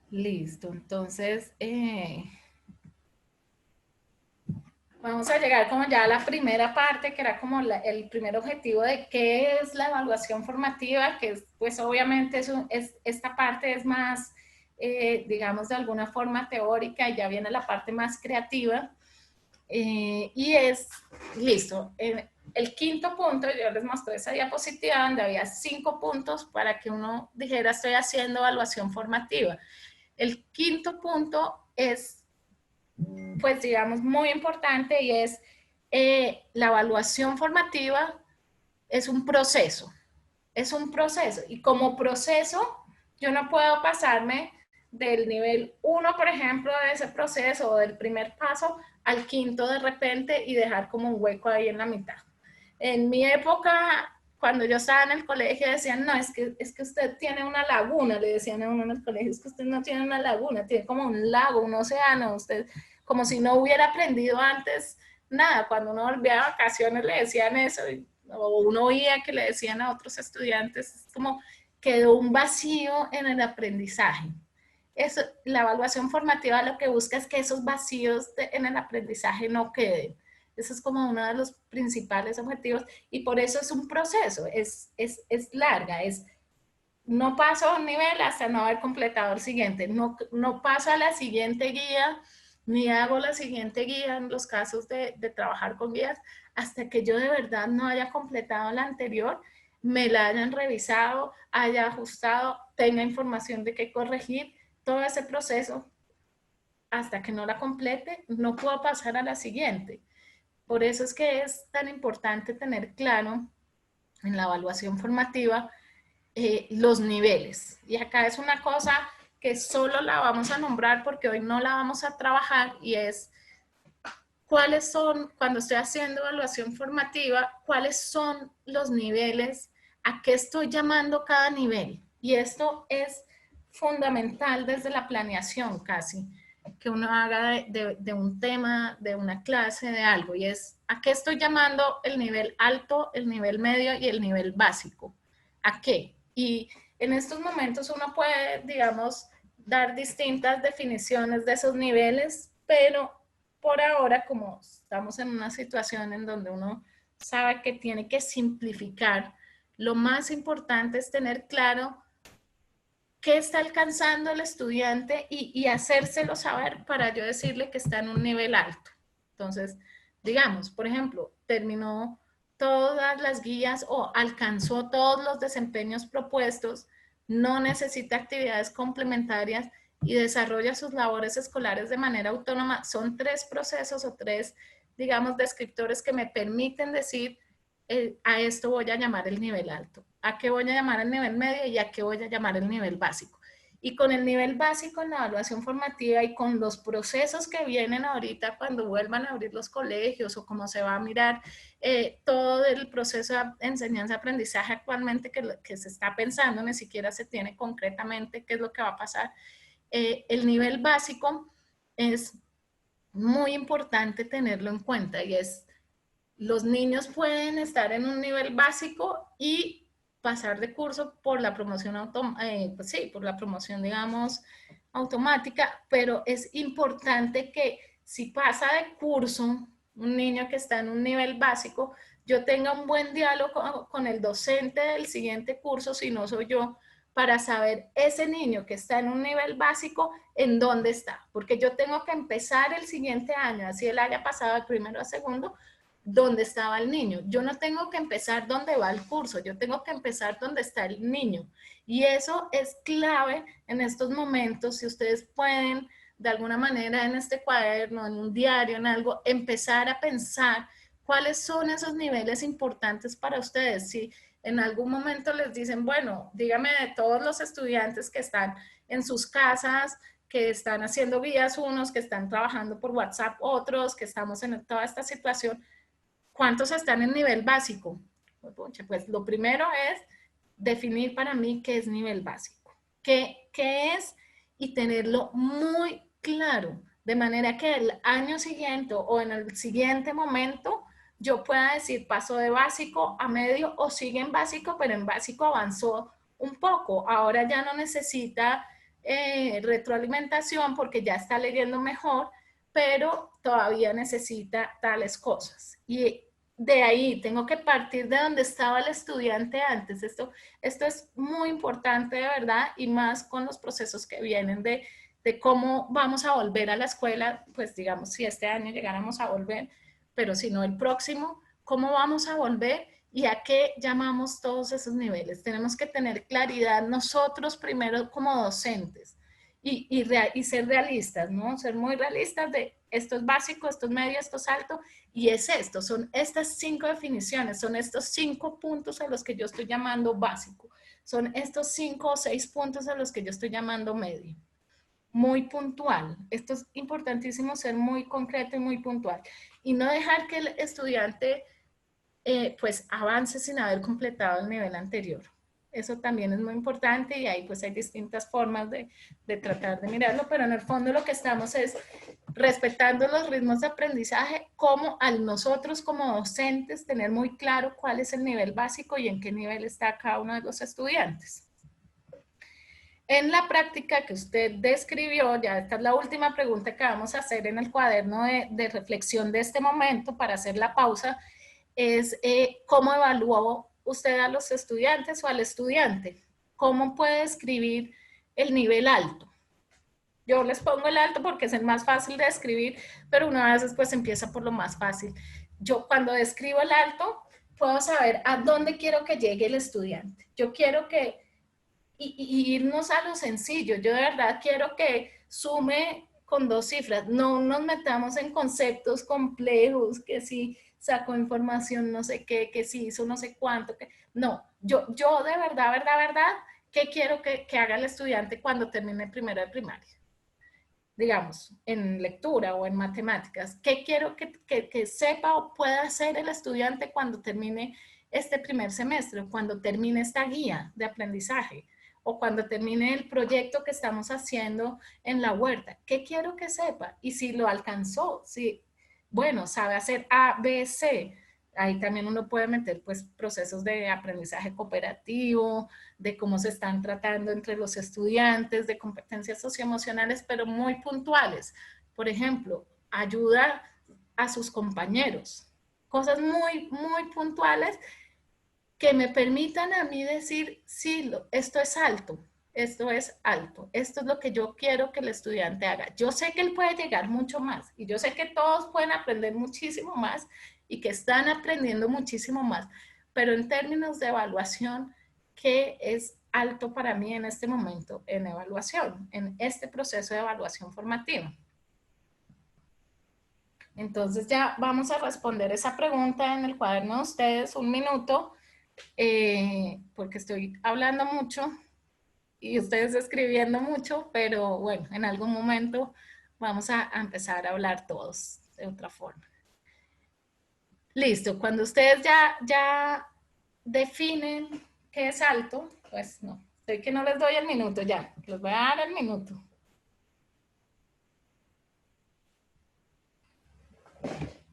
Listo, entonces vamos a llegar como ya a la primera parte, que era como el primer objetivo de qué es la evaluación formativa, que es, pues obviamente esta parte es más, digamos, de alguna forma teórica y ya viene la parte más creativa. Y es, listo, el quinto punto, yo les mostré esa diapositiva donde había 5 puntos para que uno dijera estoy haciendo evaluación formativa. El quinto punto es, pues digamos, muy importante y es la evaluación formativa es un proceso. es un proceso. Y como proceso, yo no puedo pasarme del nivel 1, por ejemplo, de ese proceso o del primer paso al quinto de repente y dejar como un hueco ahí en la mitad. En mi época, cuando yo estaba en el colegio, decían, no, es que usted tiene una laguna, le decían a uno en el colegio, es que usted no tiene una laguna, tiene como un lago, un océano, usted, como si no hubiera aprendido antes nada. Cuando uno volvía de vacaciones le decían eso, o uno oía que le decían a otros estudiantes, es como quedó un vacío en el aprendizaje. Eso, la evaluación formativa lo que busca es que esos vacíos en el aprendizaje no queden. Eso es como uno de los principales objetivos y por eso es un proceso, es larga, no paso a un nivel hasta no haber completado el siguiente, no paso a la siguiente guía, ni hago la siguiente guía en los casos de trabajar con guías, hasta que yo de verdad no haya completado la anterior, me la hayan revisado, haya ajustado, tenga información de qué corregir, todo ese proceso, hasta que no la complete, no puedo pasar a la siguiente. Por eso es que es tan importante tener claro en la evaluación formativa los niveles. Y acá es una cosa que solo la vamos a nombrar porque hoy no la vamos a trabajar y es cuáles son, cuando estoy haciendo evaluación formativa, cuáles son los niveles, a qué estoy llamando cada nivel. Y esto es fundamental desde la planeación casi, que uno haga de un tema, de una clase, de algo. Y es, ¿a qué estoy llamando el nivel alto, el nivel medio y el nivel básico? ¿A qué? Y en estos momentos uno puede, digamos, dar distintas definiciones de esos niveles, pero por ahora, como estamos en una situación en donde uno sabe que tiene que simplificar, lo más importante es tener claro qué está alcanzando el estudiante y hacérselo saber para yo decirle que está en un nivel alto. Entonces, digamos, por ejemplo, terminó todas las guías o alcanzó todos los desempeños propuestos, no necesita actividades complementarias y desarrolla sus labores escolares de manera autónoma. Son 3 procesos o 3, digamos, descriptores que me permiten decir, a esto voy a llamar el nivel alto, a qué voy a llamar el nivel medio y a qué voy a llamar el nivel básico. Y con el nivel básico en la evaluación formativa y con los procesos que vienen ahorita cuando vuelvan a abrir los colegios o cómo se va a mirar todo el proceso de enseñanza-aprendizaje actualmente que se está pensando, ni siquiera se tiene concretamente qué es lo que va a pasar. El nivel básico es muy importante tenerlo en cuenta y es, los niños pueden estar en un nivel básico y pasar de curso por la promoción, pues sí, por la promoción, digamos, automática, pero es importante que si pasa de curso un niño que está en un nivel básico, yo tenga un buen diálogo con el docente del siguiente curso, si no soy yo, para saber ese niño que está en un nivel básico, en dónde está. Porque yo tengo que empezar el siguiente año, así él haya pasado de primero a segundo, donde estaba el niño. Yo no tengo que empezar donde va el curso, yo tengo que empezar donde está el niño. Y eso es clave en estos momentos, si ustedes pueden de alguna manera en este cuaderno, en un diario, en algo, empezar a pensar cuáles son esos niveles importantes para ustedes. Si en algún momento les dicen, bueno, dígame de todos los estudiantes que están en sus casas, que están haciendo vías unos, que están trabajando por WhatsApp otros, que estamos en toda esta situación, ¿cuántos están en nivel básico? Pues lo primero es definir para mí qué es nivel básico, qué es y tenerlo muy claro, de manera que el año siguiente o en el siguiente momento yo pueda decir paso de básico a medio o sigue en básico, pero en básico avanzó un poco, ahora ya no necesita retroalimentación porque ya está leyendo mejor, pero todavía necesita tales cosas. Y de ahí tengo que partir de donde estaba el estudiante antes. Esto es muy importante de verdad y más con los procesos que vienen de cómo vamos a volver a la escuela, pues digamos si este año llegáramos a volver, pero si no el próximo, ¿cómo vamos a volver? ¿Y a qué llamamos todos esos niveles? Tenemos que tener claridad nosotros primero como docentes y ser realistas, ¿no? Ser muy realistas de esto es básico, esto es medio, esto es alto, y es esto, son estas 5 definiciones, son estos 5 puntos a los que yo estoy llamando básico, son estos 5 o 6 puntos a los que yo estoy llamando medio. Muy puntual. Esto es importantísimo, ser muy concreto y muy puntual. Y no dejar que el estudiante pues avance sin haber completado el nivel anterior. Eso también es muy importante y ahí pues hay distintas formas de tratar de mirarlo, pero en el fondo lo que estamos es respetando los ritmos de aprendizaje, como al nosotros como docentes tener muy claro cuál es el nivel básico y en qué nivel está cada uno de los estudiantes. En la práctica que usted describió, ya esta es la última pregunta que vamos a hacer en el cuaderno de reflexión de este momento para hacer la pausa, es cómo evaluó usted a los estudiantes o al estudiante. ¿Cómo puede escribir el nivel alto? Yo les pongo el alto porque es el más fácil de escribir, pero una vez pues empieza por lo más fácil. Yo cuando describo el alto, puedo saber a dónde quiero que llegue el estudiante. Yo quiero que, y irnos a lo sencillo, yo de verdad quiero que sume con 2 cifras, no nos metamos en conceptos complejos, que si sacó información no sé qué, que si hizo no sé cuánto, que no, yo de verdad, ¿qué quiero que haga el estudiante cuando termine primero de primaria? Digamos, en lectura o en matemáticas, ¿qué quiero que sepa o pueda hacer el estudiante cuando termine este primer semestre, o cuando termine esta guía de aprendizaje, o cuando termine el proyecto que estamos haciendo en la huerta? ¿Qué quiero que sepa? Y si lo alcanzó, si, bueno, sabe hacer A, B, C, ahí también uno puede meter pues procesos de aprendizaje cooperativo, de cómo se están tratando entre los estudiantes, de competencias socioemocionales, pero muy puntuales. Por ejemplo, ayuda a sus compañeros. Cosas muy, muy puntuales que me permitan a mí decir, sí, esto es alto, esto es alto, esto es lo que yo quiero que el estudiante haga. Yo sé que él puede llegar mucho más y yo sé que todos pueden aprender muchísimo más y que están aprendiendo muchísimo más, pero en términos de evaluación, ¿qué es alto para mí en este momento en evaluación, en este proceso de evaluación formativa? Entonces ya vamos a responder esa pregunta en el cuaderno de ustedes, 1 minuto, porque estoy hablando mucho y ustedes escribiendo mucho, pero bueno, en algún momento vamos a empezar a hablar todos de otra forma. Listo, cuando ustedes ya definen qué es alto, pues no, estoy que no les doy el minuto ya, les voy a dar el minuto.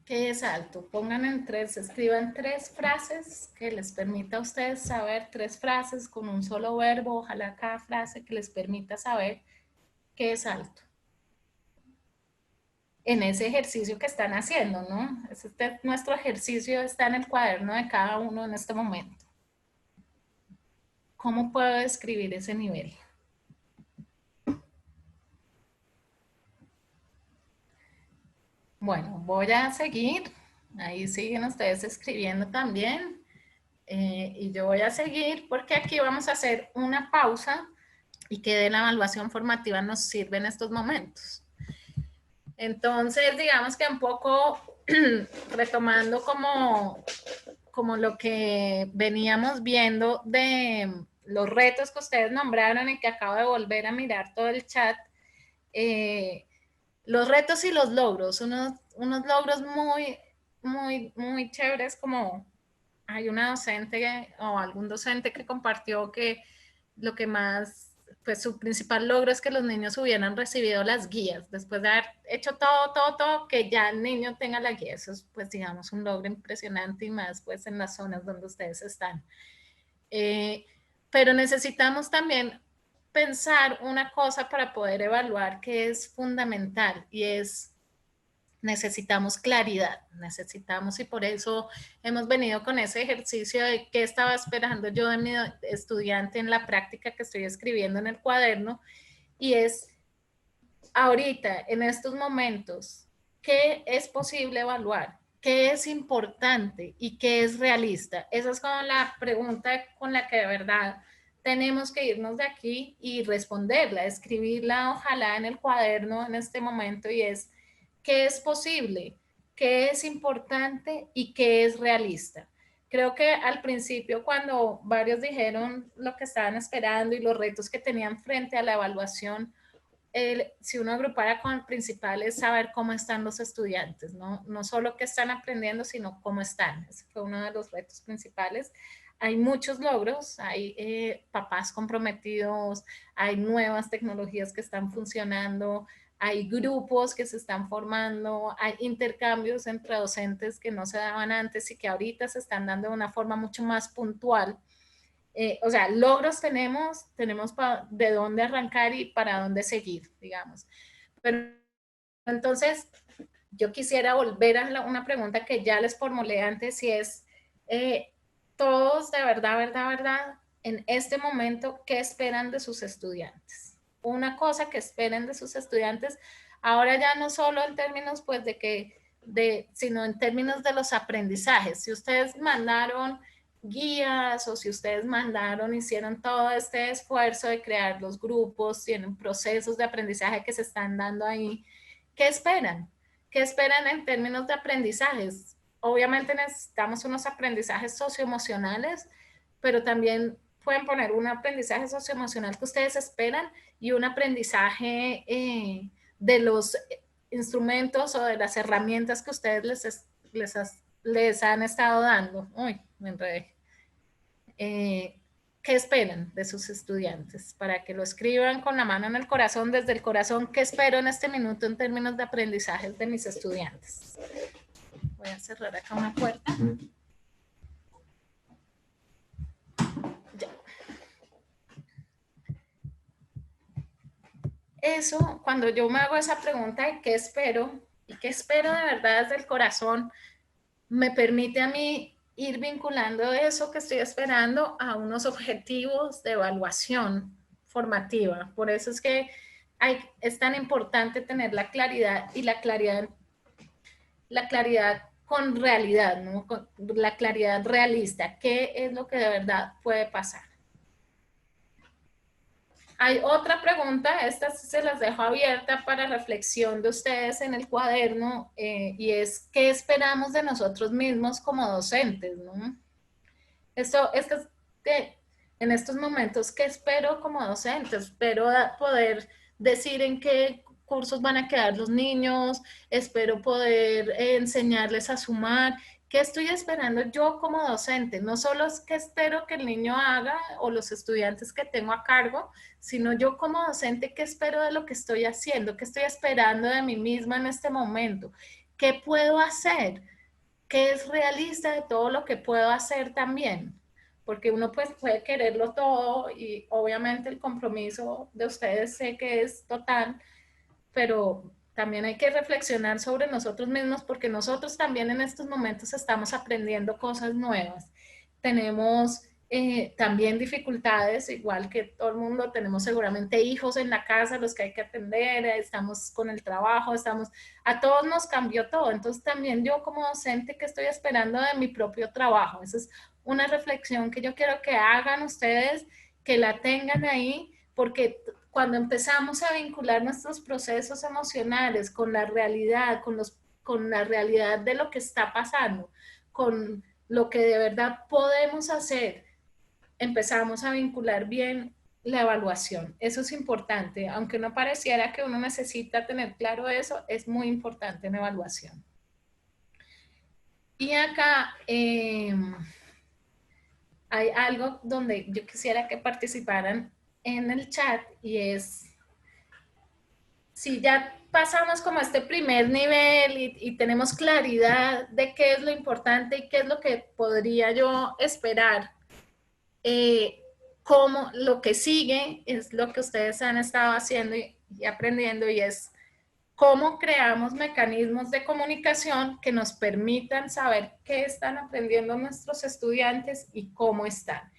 ¿Qué es alto? Pongan en 3, escriban 3 frases que les permita a ustedes saber, 3 frases con un solo verbo, ojalá cada frase que les permita saber qué es alto. En ese ejercicio que están haciendo, ¿no? Nuestro ejercicio está en el cuaderno de cada uno en este momento. ¿Cómo puedo describir ese nivel? Bueno, voy a seguir. Ahí siguen ustedes escribiendo también. Y yo voy a seguir porque aquí vamos a hacer una pausa y que de la evaluación formativa nos sirve en estos momentos. Entonces, digamos que un poco retomando como lo que veníamos viendo de los retos que ustedes nombraron y que acabo de volver a mirar todo el chat, los retos y los logros, unos logros muy chéveres, como hay una docente o algún docente que compartió que lo que más, pues su principal logro es que los niños hubieran recibido las guías, después de haber hecho todo, que ya el niño tenga la guía. Eso es, pues, digamos, un logro impresionante y más, pues, en las zonas donde ustedes están. Pero necesitamos también pensar una cosa para poder evaluar que es fundamental y es necesitamos claridad, necesitamos, y por eso hemos venido con ese ejercicio de qué estaba esperando yo de mi estudiante en la práctica que estoy escribiendo en el cuaderno, y es ahorita, en estos momentos, ¿qué es posible evaluar? ¿Qué es importante y qué es realista? Esa es como la pregunta con la que de verdad tenemos que irnos de aquí y responderla, escribirla ojalá en el cuaderno en este momento, y es: ¿qué es posible? ¿Qué es importante? ¿Y qué es realista? Creo que al principio, cuando varios dijeron lo que estaban esperando y los retos que tenían frente a la evaluación, si uno agrupara con el principal es saber cómo están los estudiantes, ¿no? No solo qué están aprendiendo, sino cómo están. Ese fue uno de los retos principales. Hay muchos logros, hay papás comprometidos, hay nuevas tecnologías que están funcionando, hay grupos que se están formando, hay intercambios entre docentes que no se daban antes y que ahorita se están dando de una forma mucho más puntual. O sea, logros tenemos de dónde arrancar y para dónde seguir, digamos. Pero entonces, yo quisiera volver a una pregunta que ya les formulé antes, y es, todos de verdad, en este momento, ¿qué esperan de sus estudiantes? Una cosa que esperen de sus estudiantes, ahora ya no solo en términos, pues, sino en términos de los aprendizajes. Si ustedes mandaron guías, o si ustedes hicieron todo este esfuerzo de crear los grupos, tienen procesos de aprendizaje que se están dando ahí, ¿qué esperan? ¿Qué esperan en términos de aprendizajes? Obviamente necesitamos unos aprendizajes socioemocionales, pero también pueden poner un aprendizaje socioemocional que ustedes esperan y un aprendizaje de los instrumentos o de las herramientas que ustedes les han estado dando. Uy, me enredé. ¿Qué esperan de sus estudiantes? Para que lo escriban con la mano en el corazón, desde el corazón. ¿Qué espero en este minuto en términos de aprendizajes de mis estudiantes? Voy a cerrar acá una puerta. Ya. Eso, cuando yo me hago esa pregunta de qué espero, y qué espero de verdad desde el corazón, me permite a mí ir vinculando eso que estoy esperando a unos objetivos de evaluación formativa. Por eso es que es tan importante tener la claridad, y la claridad con realidad, ¿no? Con la claridad realista. ¿Qué es lo que de verdad puede pasar? Hay otra pregunta, estas se las dejo abierta para reflexión de ustedes en el cuaderno, y es: ¿qué esperamos de nosotros mismos como docentes, ¿no? Esto es que en estos momentos, ¿qué espero como docente? Espero poder decir en qué cursos van a quedar los niños, espero poder enseñarles a sumar. ¿Qué estoy esperando yo como docente? No solo es que espero que el niño haga o los estudiantes que tengo a cargo, sino yo como docente, ¿qué espero de lo que estoy haciendo? ¿Qué estoy esperando de mí misma en este momento? ¿Qué puedo hacer? ¿Qué es realista de todo lo que puedo hacer también? Porque uno pues puede quererlo todo, y obviamente el compromiso de ustedes sé que es total, pero también hay que reflexionar sobre nosotros mismos, porque nosotros también en estos momentos estamos aprendiendo cosas nuevas. Tenemos también dificultades, igual que todo el mundo, tenemos seguramente hijos en la casa, los que hay que atender, estamos con el trabajo, a todos nos cambió todo. Entonces también yo como docente, ¿qué estoy esperando de mi propio trabajo? Esa es una reflexión que yo quiero que hagan ustedes, que la tengan ahí, porque cuando empezamos a vincular nuestros procesos emocionales con la realidad, con la realidad de lo que está pasando, con lo que de verdad podemos hacer, empezamos a vincular bien la evaluación. Eso es importante, aunque no pareciera que uno necesita tener claro eso, es muy importante en evaluación. Y acá hay algo donde yo quisiera que participaran en el chat, y es: si ya pasamos como este primer nivel y tenemos claridad de qué es lo importante y qué es lo que podría yo esperar, como lo que sigue es lo que ustedes han estado haciendo y aprendiendo, y es cómo creamos mecanismos de comunicación que nos permitan saber qué están aprendiendo nuestros estudiantes y cómo están.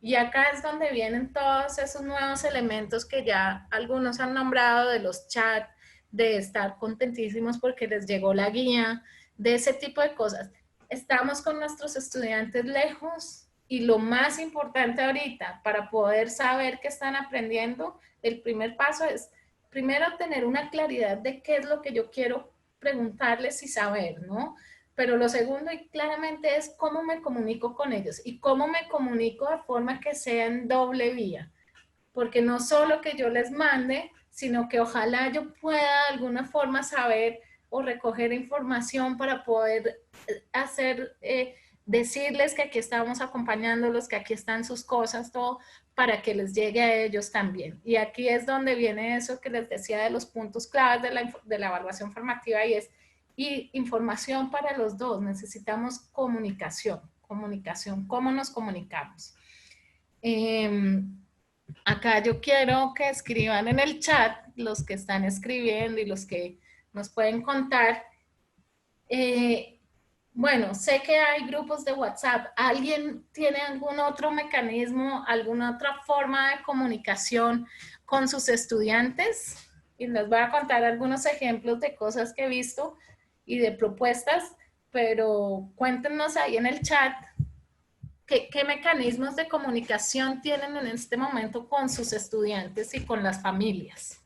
Y acá es donde vienen todos esos nuevos elementos que ya algunos han nombrado, de los chats, de estar contentísimos porque les llegó la guía, de ese tipo de cosas. Estamos con nuestros estudiantes lejos, Y lo más importante ahorita, para poder saber qué están aprendiendo, el primer paso es, primero, tener una claridad de qué es lo que yo quiero preguntarles y saber, ¿no? Pero lo segundo y claramente es cómo me comunico con ellos y cómo me comunico de forma que sea en doble vía. Porque no solo que yo les mande, sino que ojalá yo pueda de alguna forma saber o recoger información para poder hacer, decirles que aquí estamos acompañándolos, que aquí están sus cosas, todo, para que les llegue a ellos también. Y aquí es donde viene eso que les decía de los puntos claves de la evaluación formativa y es y información para los dos. Necesitamos comunicación, comunicación, cómo nos comunicamos. Acá yo quiero que escriban en el chat los que están escribiendo y los que nos pueden contar. Bueno, sé que hay grupos de WhatsApp. ¿Alguien tiene algún otro mecanismo, alguna otra forma de comunicación con sus estudiantes? Y les voy a contar algunos ejemplos de cosas que he visto y de propuestas, pero cuéntenos ahí en el chat qué mecanismos de comunicación tienen en este momento con sus estudiantes y con las familias.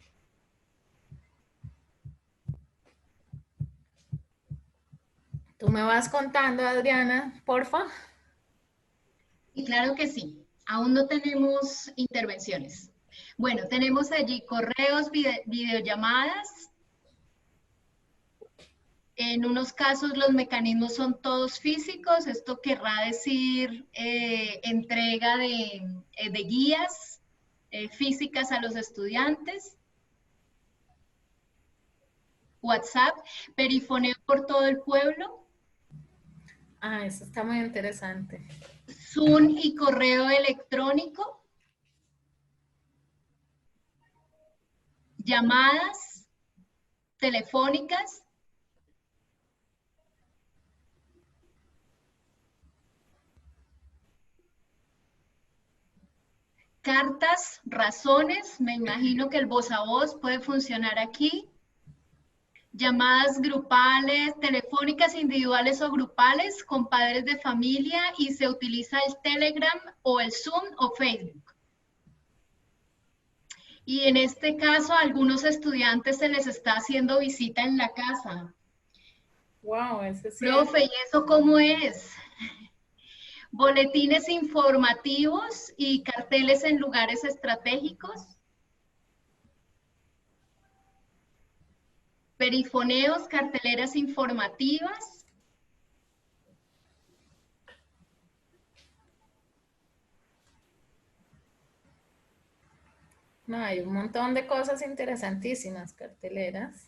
Tú me vas contando, Adriana, porfa. Y claro que sí, aún no tenemos intervenciones. Bueno, tenemos allí correos, videollamadas. En unos casos los mecanismos son todos físicos, esto querrá decir entrega de guías físicas a los estudiantes. WhatsApp, perifoneo por todo el pueblo. Ah, eso está muy interesante. Zoom y correo electrónico. Llamadas telefónicas. Cartas, razones, me imagino que el voz a voz puede funcionar aquí. Llamadas grupales, telefónicas individuales o grupales con padres de familia y se utiliza el Telegram o el Zoom o Facebook. Y en este caso a algunos estudiantes se les está haciendo visita en la casa. Wow, ese sí. Profe, ¿y eso cómo es? Boletines informativos y carteles en lugares estratégicos. Perifoneos, carteleras informativas. No, hay un montón de cosas interesantísimas, carteleras.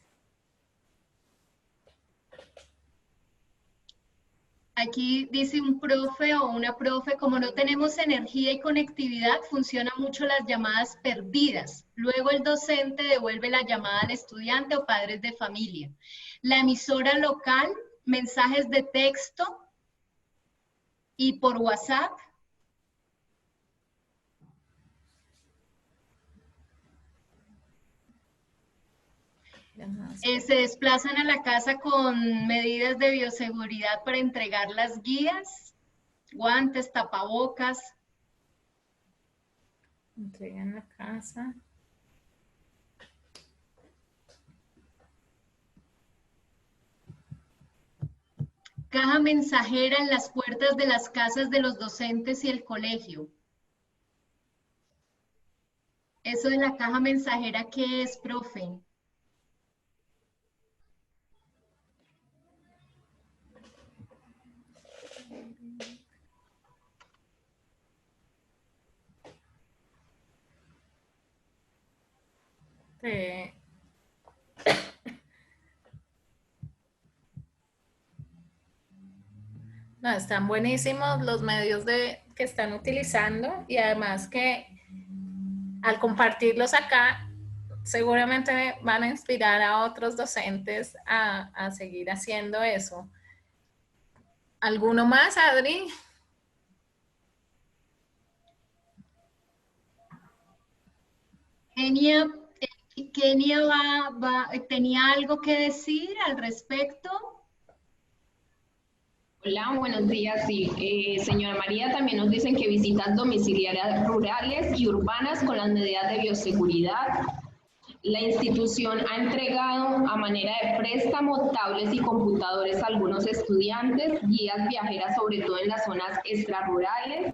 Aquí dice un profe o una profe, como no tenemos energía y conectividad, funcionan mucho las llamadas perdidas. Luego el docente devuelve la llamada al estudiante o padres de familia. La emisora local, mensajes de texto y por WhatsApp. Se desplazan a la casa con medidas de bioseguridad para entregar las guías, guantes, tapabocas. Entregan la casa. Caja mensajera en las puertas de las casas de los docentes y el colegio. Eso de la caja mensajera, ¿qué es, profe? Sí. No, están buenísimos los medios que están utilizando y además que al compartirlos acá seguramente van a inspirar a otros docentes a seguir haciendo eso. ¿Alguno más, Adri? Kenia tenía algo que decir al respecto. Hola, buenos días. Sí, señora María, también nos dicen que visitas domiciliarias rurales y urbanas con las medidas de bioseguridad. La institución ha entregado a manera de préstamo tablets y computadores a algunos estudiantes, guías viajeras sobre todo en las zonas extrarrurales.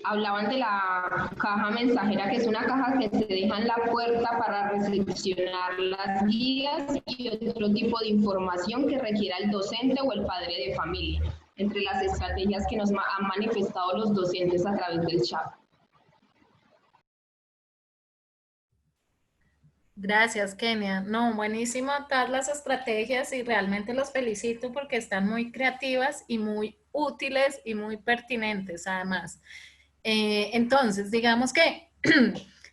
Hablaban de la caja mensajera, que es una caja que se deja en la puerta para recepcionar las guías y otro tipo de información que requiera el docente o el padre de familia, entre las estrategias que nos han manifestado los docentes a través del chat. Gracias, Kenia. No, buenísimo todas las estrategias y realmente los felicito porque están muy creativas y muy útiles y muy pertinentes además. Entonces, digamos que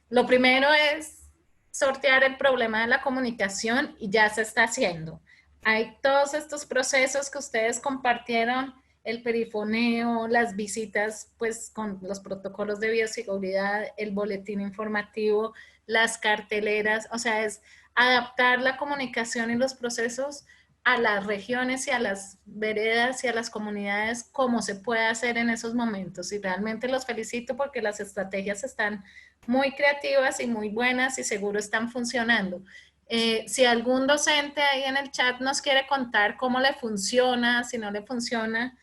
lo primero es sortear el problema de la comunicación y ya se está haciendo. Hay todos estos procesos que ustedes compartieron, el perifoneo, las visitas pues con los protocolos de bioseguridad, el boletín informativo, las carteleras, o sea, es adaptar la comunicación y los procesos a las regiones y a las veredas y a las comunidades como se puede hacer en esos momentos. Y realmente los felicito porque las estrategias están muy creativas y muy buenas y seguro están funcionando. Si algún docente ahí en el chat nos quiere contar cómo le funciona, si no le funciona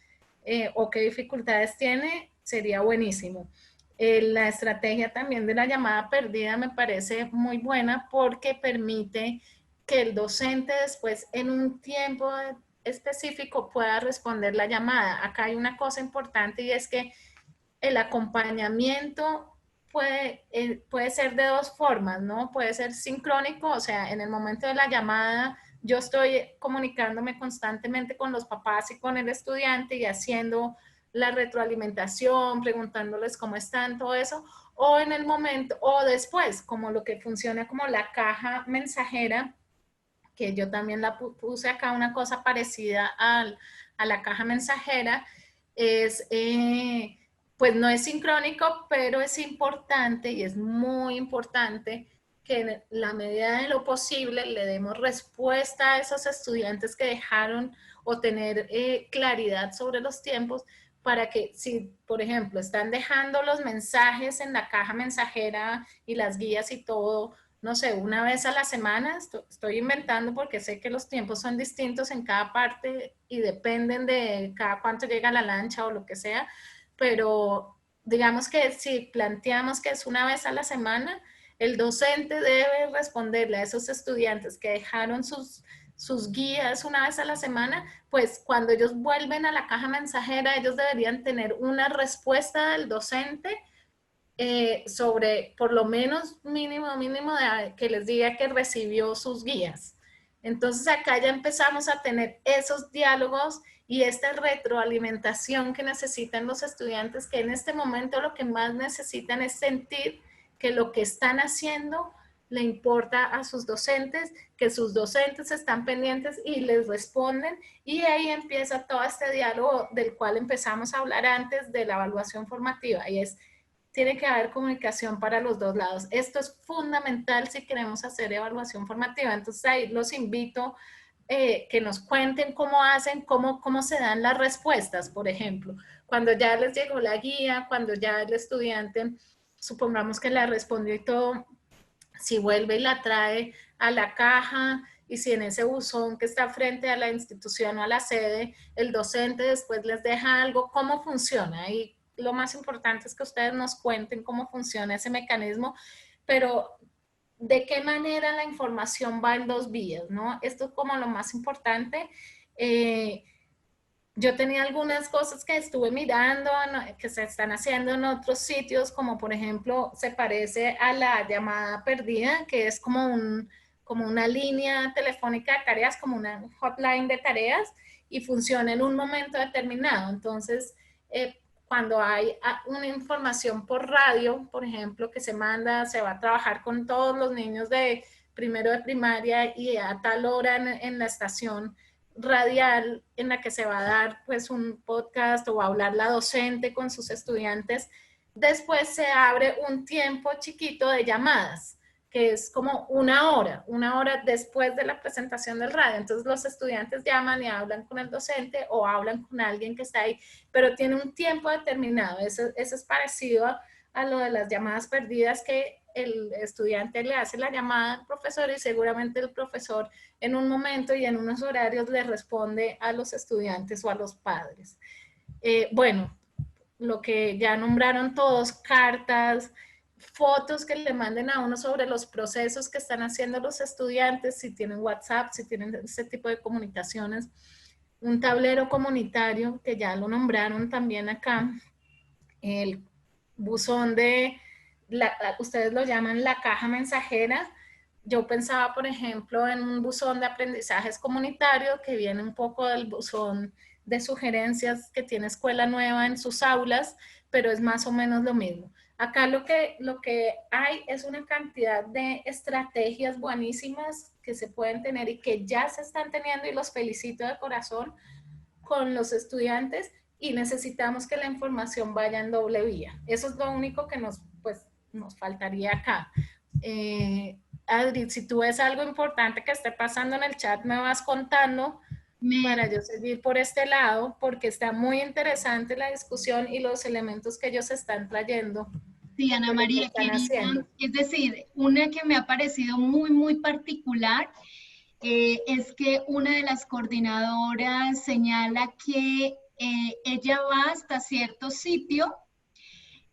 o qué dificultades tiene, sería buenísimo. La estrategia también de la llamada perdida me parece muy buena porque permite que el docente después en un tiempo específico pueda responder la llamada. Acá hay una cosa importante y es que el acompañamiento puede ser de dos formas, ¿no? Puede ser sincrónico, o sea, en el momento de la llamada yo estoy comunicándome constantemente con los papás y con el estudiante y haciendo la retroalimentación, preguntándoles cómo están, todo eso, o en el momento, o después, como lo que funciona como la caja mensajera, que yo también la puse acá, una cosa parecida a la caja mensajera, es, pues no es sincrónico, pero es importante y es muy importante que en la medida de lo posible le demos respuesta a esos estudiantes que dejaron o tener claridad sobre los tiempos para que si, por ejemplo, están dejando los mensajes en la caja mensajera y las guías y todo, no sé, una vez a la semana, estoy inventando porque sé que los tiempos son distintos en cada parte y dependen de cada cuánto llega la lancha o lo que sea, pero digamos que si planteamos que es una vez a la semana, el docente debe responderle a esos estudiantes que dejaron sus guías una vez a la semana, pues cuando ellos vuelven a la caja mensajera, ellos deberían tener una respuesta del docente sobre por lo menos mínimo de, que les diga que recibió sus guías. Entonces acá ya empezamos a tener esos diálogos y esta retroalimentación que necesitan los estudiantes, que en este momento lo que más necesitan es sentir que lo que están haciendo le importa a sus docentes, que sus docentes están pendientes y les responden, y ahí empieza todo este diálogo del cual empezamos a hablar antes de la evaluación formativa, y es tiene que haber comunicación para los dos lados. Esto es fundamental si queremos hacer evaluación formativa. Entonces ahí los invito que nos cuenten cómo hacen, cómo se dan las respuestas, por ejemplo. Cuando ya les llegó la guía, cuando ya el estudiante, supongamos que la respondió y todo, si vuelve y la trae a la caja y si en ese buzón que está frente a la institución o a la sede, el docente después les deja algo, ¿cómo funciona? Y lo más importante es que ustedes nos cuenten cómo funciona ese mecanismo, pero de qué manera la información va en dos vías, ¿no? Esto es como lo más importante. Yo tenía algunas cosas que estuve mirando, que se están haciendo en otros sitios, como por ejemplo, se parece a la llamada perdida, que es como una línea telefónica de tareas, como una hotline de tareas, y funciona en un momento determinado. Entonces, cuando hay una información por radio, por ejemplo, que se manda, se va a trabajar con todos los niños de primero de primaria y a tal hora en la estación radial en la que se va a dar pues un podcast o va a hablar la docente con sus estudiantes, después se abre un tiempo chiquito de llamadas que es como una hora después de la presentación del radio. Entonces los estudiantes llaman y hablan con el docente o hablan con alguien que está ahí, pero tiene un tiempo determinado. Eso es parecido a lo de las llamadas perdidas, que el estudiante le hace la llamada al profesor y seguramente el profesor en un momento y en unos horarios le responde a los estudiantes o a los padres. Bueno, lo que ya nombraron todos, cartas, fotos que le manden a uno sobre los procesos que están haciendo los estudiantes, si tienen WhatsApp, si tienen ese tipo de comunicaciones, un tablero comunitario, que ya lo nombraron también acá, el buzón ustedes lo llaman la caja mensajera. Yo pensaba, por ejemplo, en un buzón de aprendizajes comunitario que viene un poco del buzón de sugerencias que tiene Escuela Nueva en sus aulas, pero es más o menos lo mismo. Acá lo que hay es una cantidad de estrategias buenísimas que se pueden tener y que ya se están teniendo, y los felicito de corazón, con los estudiantes, y necesitamos que la información vaya en doble vía. Eso es lo único que nos faltaría acá. Adri, si tú ves algo importante que esté pasando en el chat, me vas contando para yo seguir por este lado, porque está muy interesante la discusión y los elementos que ellos están trayendo. Sí, Ana María, es decir, una que me ha parecido muy, muy particular es que una de las coordinadoras señala que ella va hasta cierto sitio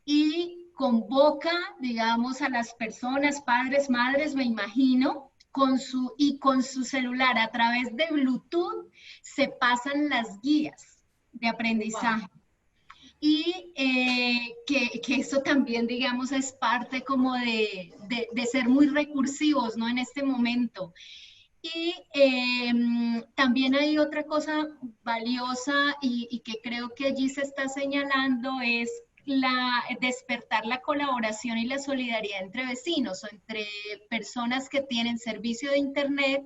y convoca, digamos, a las personas, padres, madres, me imagino, con su celular a través de Bluetooth se pasan las guías de aprendizaje. Wow. Y que eso también, digamos, es parte como de ser muy recursivos, ¿no? En este momento. Y también hay otra cosa valiosa y que creo que allí se está señalando, es despertar la colaboración y la solidaridad entre vecinos o entre personas que tienen servicio de internet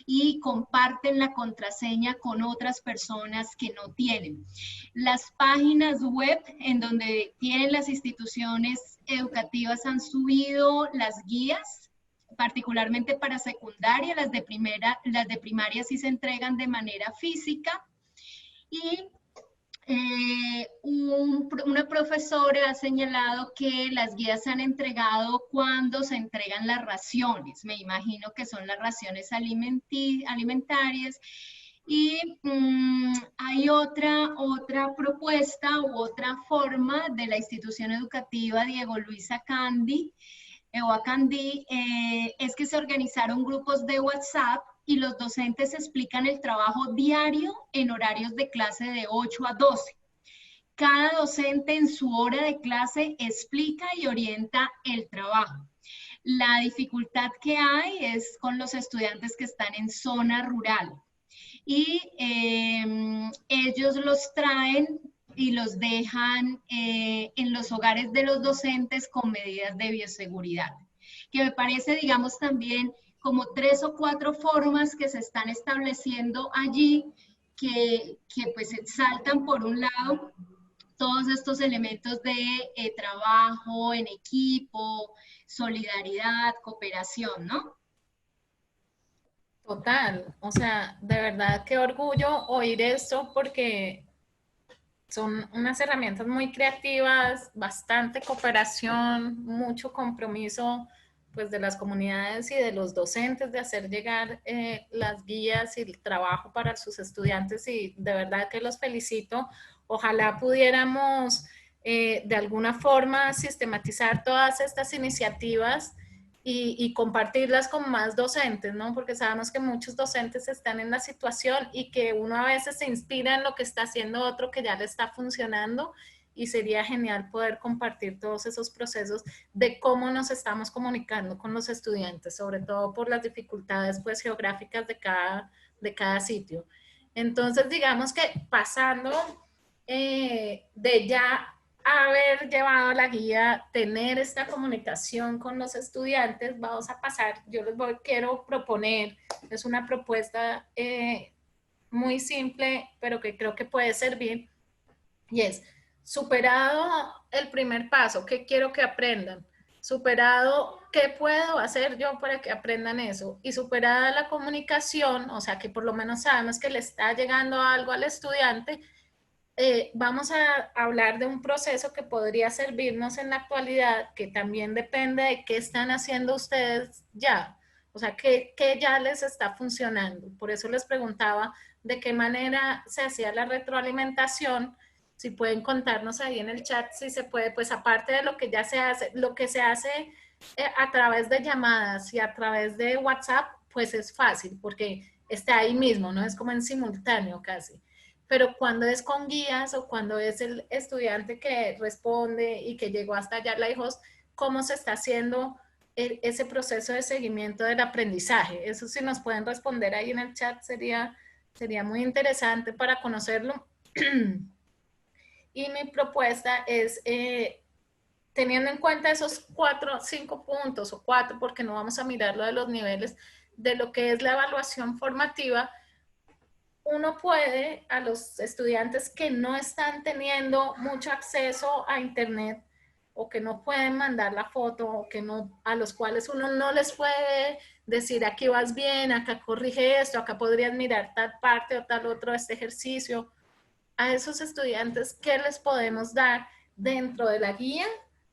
y comparten la contraseña con otras personas que no tienen. Las páginas web en donde tienen las instituciones educativas han subido las guías, particularmente para secundaria. Las de primaria sí se entregan de manera física. Y una profesora ha señalado que las guías se han entregado cuando se entregan las raciones. Me imagino que son las raciones alimentarias. Y hay otra propuesta u otra forma de la institución educativa Diego Luis Acandi, es que se organizaron grupos de WhatsApp y los docentes explican el trabajo diario en horarios de clase de 8 a 12. Cada docente en su hora de clase explica y orienta el trabajo. La dificultad que hay es con los estudiantes que están en zona rural. Y ellos los traen y los dejan en los hogares de los docentes con medidas de bioseguridad, que me parece, digamos, también como 3 o 4 formas que se están estableciendo allí, que pues exaltan por un lado todos estos elementos de trabajo en equipo, solidaridad, cooperación, ¿no? Total, o sea, de verdad qué orgullo oír esto, porque son unas herramientas muy creativas, bastante cooperación, mucho compromiso pues de las comunidades y de los docentes de hacer llegar las guías y el trabajo para sus estudiantes, y de verdad que los felicito. Ojalá pudiéramos de alguna forma sistematizar todas estas iniciativas y compartirlas con más docentes, ¿no? Porque sabemos que muchos docentes están en la situación y que uno a veces se inspira en lo que está haciendo otro que ya le está funcionando, y sería genial poder compartir todos esos procesos de cómo nos estamos comunicando con los estudiantes, sobre todo por las dificultades pues geográficas de cada sitio. Entonces, digamos que pasando de ya haber llevado la guía, tener esta comunicación con los estudiantes, vamos a pasar, yo quiero proponer, es una propuesta muy simple, pero que creo que puede servir, y es, superado el primer paso, ¿qué quiero que aprendan? Superado ¿qué puedo hacer yo para que aprendan eso? Y superada la comunicación, o sea, que por lo menos sabemos que le está llegando algo al estudiante, vamos a hablar de un proceso que podría servirnos en la actualidad, que también depende de qué están haciendo ustedes ya, o sea, qué ya les está funcionando. Por eso les preguntaba de qué manera se hacía la retroalimentación. Si pueden contarnos ahí en el chat, si se puede, pues aparte de lo que ya se hace, lo que se hace a través de llamadas y a través de WhatsApp, pues es fácil porque está ahí mismo, ¿no? Es como en simultáneo casi. Pero cuando es con guías o cuando es el estudiante que responde y que llegó hasta allá lejos, ¿cómo se está haciendo ese proceso de seguimiento del aprendizaje? Eso sí nos pueden responder ahí en el chat, sería muy interesante para conocerlo. Y mi propuesta es, teniendo en cuenta esos 4, 5 puntos o 4, porque no vamos a mirar lo de los niveles, de lo que es la evaluación formativa, uno puede, a los estudiantes que no están teniendo mucho acceso a internet o que no pueden mandar la foto o que no, a los cuales uno no les puede decir aquí vas bien, acá corrige esto, acá podrías mirar tal parte o tal otro de este ejercicio. A esos estudiantes, ¿qué les podemos dar dentro de la guía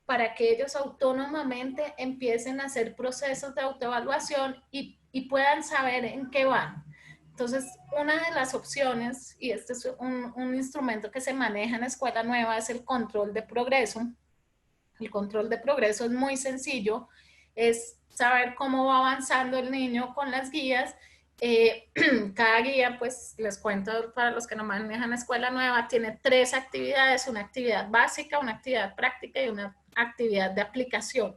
para que ellos autónomamente empiecen a hacer procesos de autoevaluación y puedan saber en qué van? Entonces, una de las opciones, y este es un instrumento que se maneja en Escuela Nueva, es el control de progreso. El control de progreso es muy sencillo, es saber cómo va avanzando el niño con las guías. Cada guía, pues les cuento para los que no manejan Escuela Nueva, tiene 3 actividades, una actividad básica, una actividad práctica y una actividad de aplicación.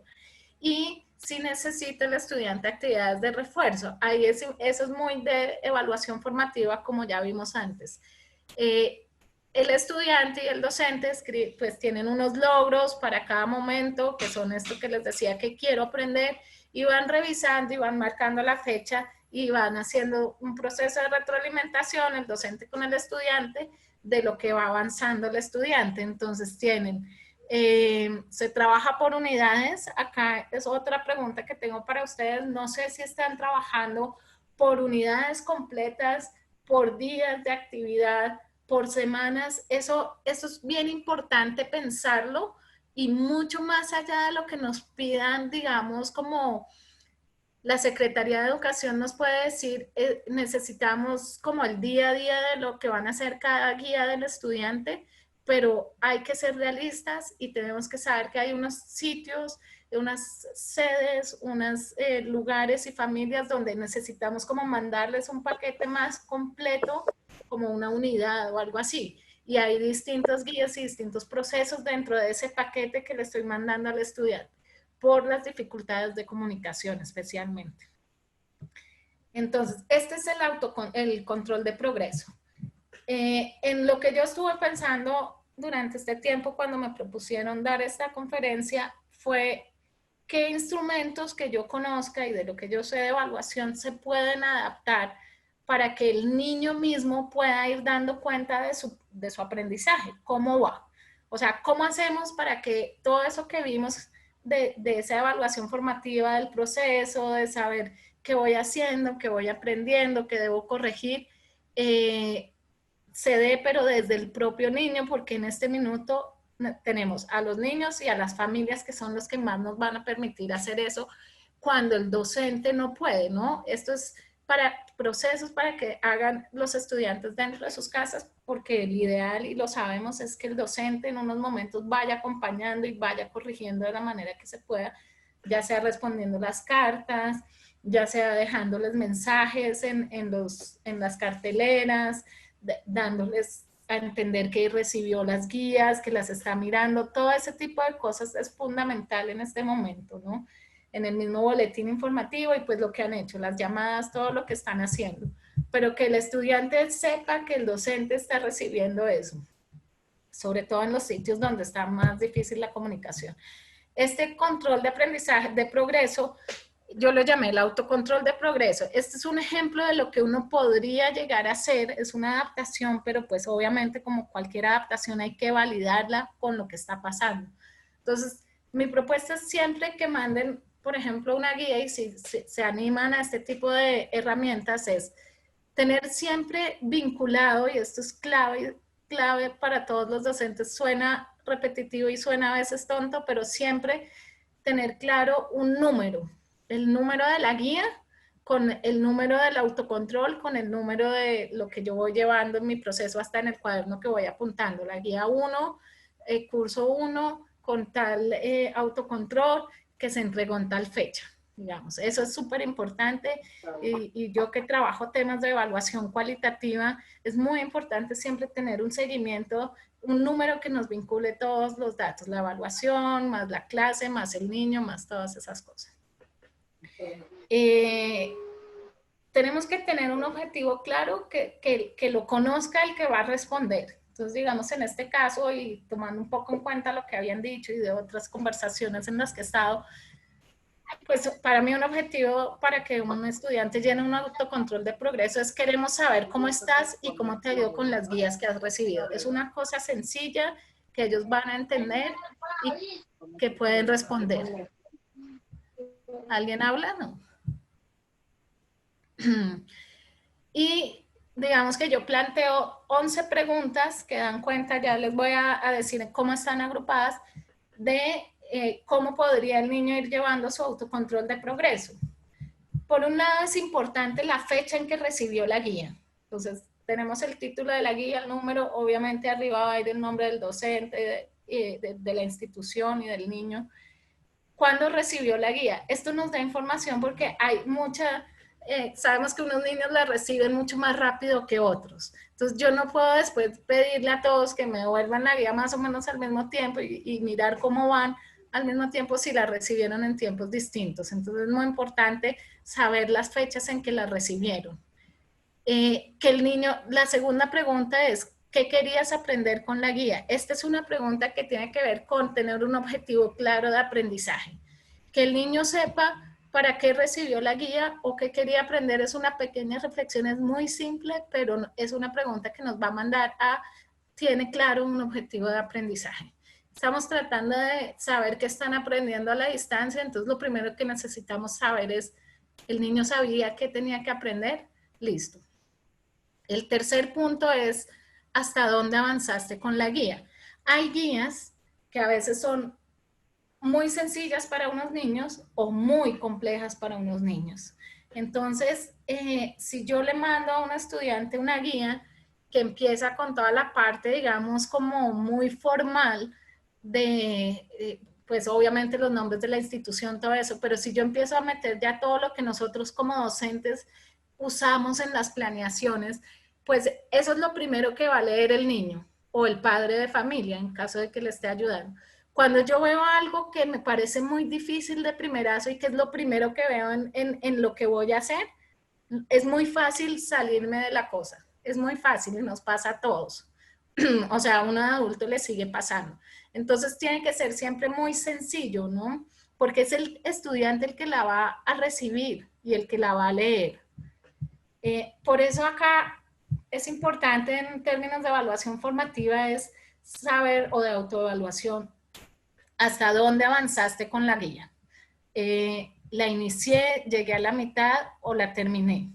Y si necesita el estudiante actividades de refuerzo, ahí eso es muy de evaluación formativa, como ya vimos antes. El estudiante y el docente pues tienen unos logros para cada momento, que son esto que les decía que quiero aprender, y van revisando y van marcando la fecha y van haciendo un proceso de retroalimentación, el docente con el estudiante, de lo que va avanzando el estudiante. Entonces tienen, se trabaja por unidades. Acá es otra pregunta que tengo para ustedes. No sé si están trabajando por unidades completas, por días de actividad, por semanas. Eso es bien importante pensarlo y mucho más allá de lo que nos pidan, digamos, como la Secretaría de Educación nos puede decir, necesitamos como el día a día de lo que van a hacer cada guía del estudiante, pero hay que ser realistas y tenemos que saber que hay unos sitios, unas sedes, unos lugares y familias donde necesitamos como mandarles un paquete más completo, como una unidad o algo así. Y hay distintos guías y distintos procesos dentro de ese paquete que le estoy mandando al estudiante, por las dificultades de comunicación especialmente. Entonces, este es el control de progreso. En lo que yo estuve pensando durante este tiempo cuando me propusieron dar esta conferencia fue qué instrumentos que yo conozca y de lo que yo sé de evaluación se pueden adaptar para que el niño mismo pueda ir dando cuenta de su aprendizaje, cómo va. O sea, ¿cómo hacemos para que todo eso que vimos de esa evaluación formativa del proceso, de saber qué voy haciendo, qué voy aprendiendo, qué debo corregir, se dé, pero desde el propio niño, porque en este minuto tenemos a los niños y a las familias que son los que más nos van a permitir hacer eso cuando el docente no puede, ¿no? Esto es para procesos para que hagan los estudiantes dentro de sus casas, porque el ideal, y lo sabemos, es que el docente en unos momentos vaya acompañando y vaya corrigiendo de la manera que se pueda, ya sea respondiendo las cartas, ya sea dejándoles mensajes en las carteleras, dándoles a entender que recibió las guías, que las está mirando, todo ese tipo de cosas es fundamental en este momento, ¿no? En el mismo boletín informativo y pues lo que han hecho, las llamadas, todo lo que están haciendo, pero que el estudiante sepa que el docente está recibiendo eso, sobre todo en los sitios donde está más difícil la comunicación. Este control de aprendizaje, de progreso, yo lo llamé el autocontrol de progreso. Este es un ejemplo de lo que uno podría llegar a hacer, es una adaptación, pero pues obviamente como cualquier adaptación hay que validarla con lo que está pasando. Entonces, mi propuesta es siempre que manden por ejemplo, una guía, y si se animan a este tipo de herramientas, es tener siempre vinculado, y esto es clave para todos los docentes, suena repetitivo y suena a veces tonto, pero siempre tener claro un número, el número de la guía con el número del autocontrol, con el número de lo que yo voy llevando en mi proceso hasta en el cuaderno que voy apuntando, la guía 1, curso 1, con tal autocontrol que se entregó en tal fecha. Digamos, eso es súper importante y yo que trabajo temas de evaluación cualitativa, es muy importante siempre tener un seguimiento, un número que nos vincule todos los datos, la evaluación, más la clase, más el niño, más todas esas cosas. Tenemos que tener un objetivo claro que lo conozca el que va a responder. Entonces, digamos, en este caso, y tomando un poco en cuenta lo que habían dicho y de otras conversaciones en las que he estado, pues para mí un objetivo para que un estudiante llene un autocontrol de progreso es queremos saber cómo estás y cómo te ha ido con las guías que has recibido. Es una cosa sencilla que ellos van a entender y que pueden responder. ¿Alguien habla? No. Y digamos que yo planteo 11 preguntas que dan cuenta, ya les voy a decir cómo están agrupadas, de cómo podría el niño ir llevando su autocontrol de progreso. Por un lado es importante la fecha en que recibió la guía. Entonces tenemos el título de la guía, el número, obviamente arriba va a ir el nombre del docente, de la institución y del niño. ¿Cuándo recibió la guía? Esto nos da información porque hay mucha... sabemos que unos niños la reciben mucho más rápido que otros. Entonces yo no puedo después pedirle a todos que me devuelvan la guía más o menos al mismo tiempo y mirar cómo van al mismo tiempo si la recibieron en tiempos distintos. Entonces es muy importante saber las fechas en que la recibieron. Que el niño, la segunda pregunta es, ¿qué querías aprender con la guía? Esta es una pregunta que tiene que ver con tener un objetivo claro de aprendizaje. Que el niño sepa para qué recibió la guía o qué quería aprender es una pequeña reflexión, es muy simple, pero es una pregunta que nos va a mandar a, tiene claro un objetivo de aprendizaje. Estamos tratando de saber qué están aprendiendo a la distancia, entonces lo primero que necesitamos saber es, ¿el niño sabía qué tenía que aprender? Listo. El tercer punto es, ¿hasta dónde avanzaste con la guía? Hay guías que a veces son muy sencillas para unos niños o muy complejas para unos niños. Entonces, si yo le mando a un estudiante una guía que empieza con toda la parte, digamos, como muy formal pues obviamente los nombres de la institución, todo eso, pero si yo empiezo a meter ya todo lo que nosotros como docentes usamos en las planeaciones, pues eso es lo primero que va a leer el niño o el padre de familia en caso de que le esté ayudando. Cuando yo veo algo que me parece muy difícil de primerazo y que es lo primero que veo en lo que voy a hacer, es muy fácil salirme de la cosa. Es muy fácil y nos pasa a todos. O sea, a un adulto le sigue pasando. Entonces tiene que ser siempre muy sencillo, ¿no? Porque es el estudiante el que la va a recibir y el que la va a leer. Por eso acá es importante en términos de evaluación formativa es saber, o de autoevaluación, hasta dónde avanzaste con la guía. La inicié, llegué a la mitad o la terminé.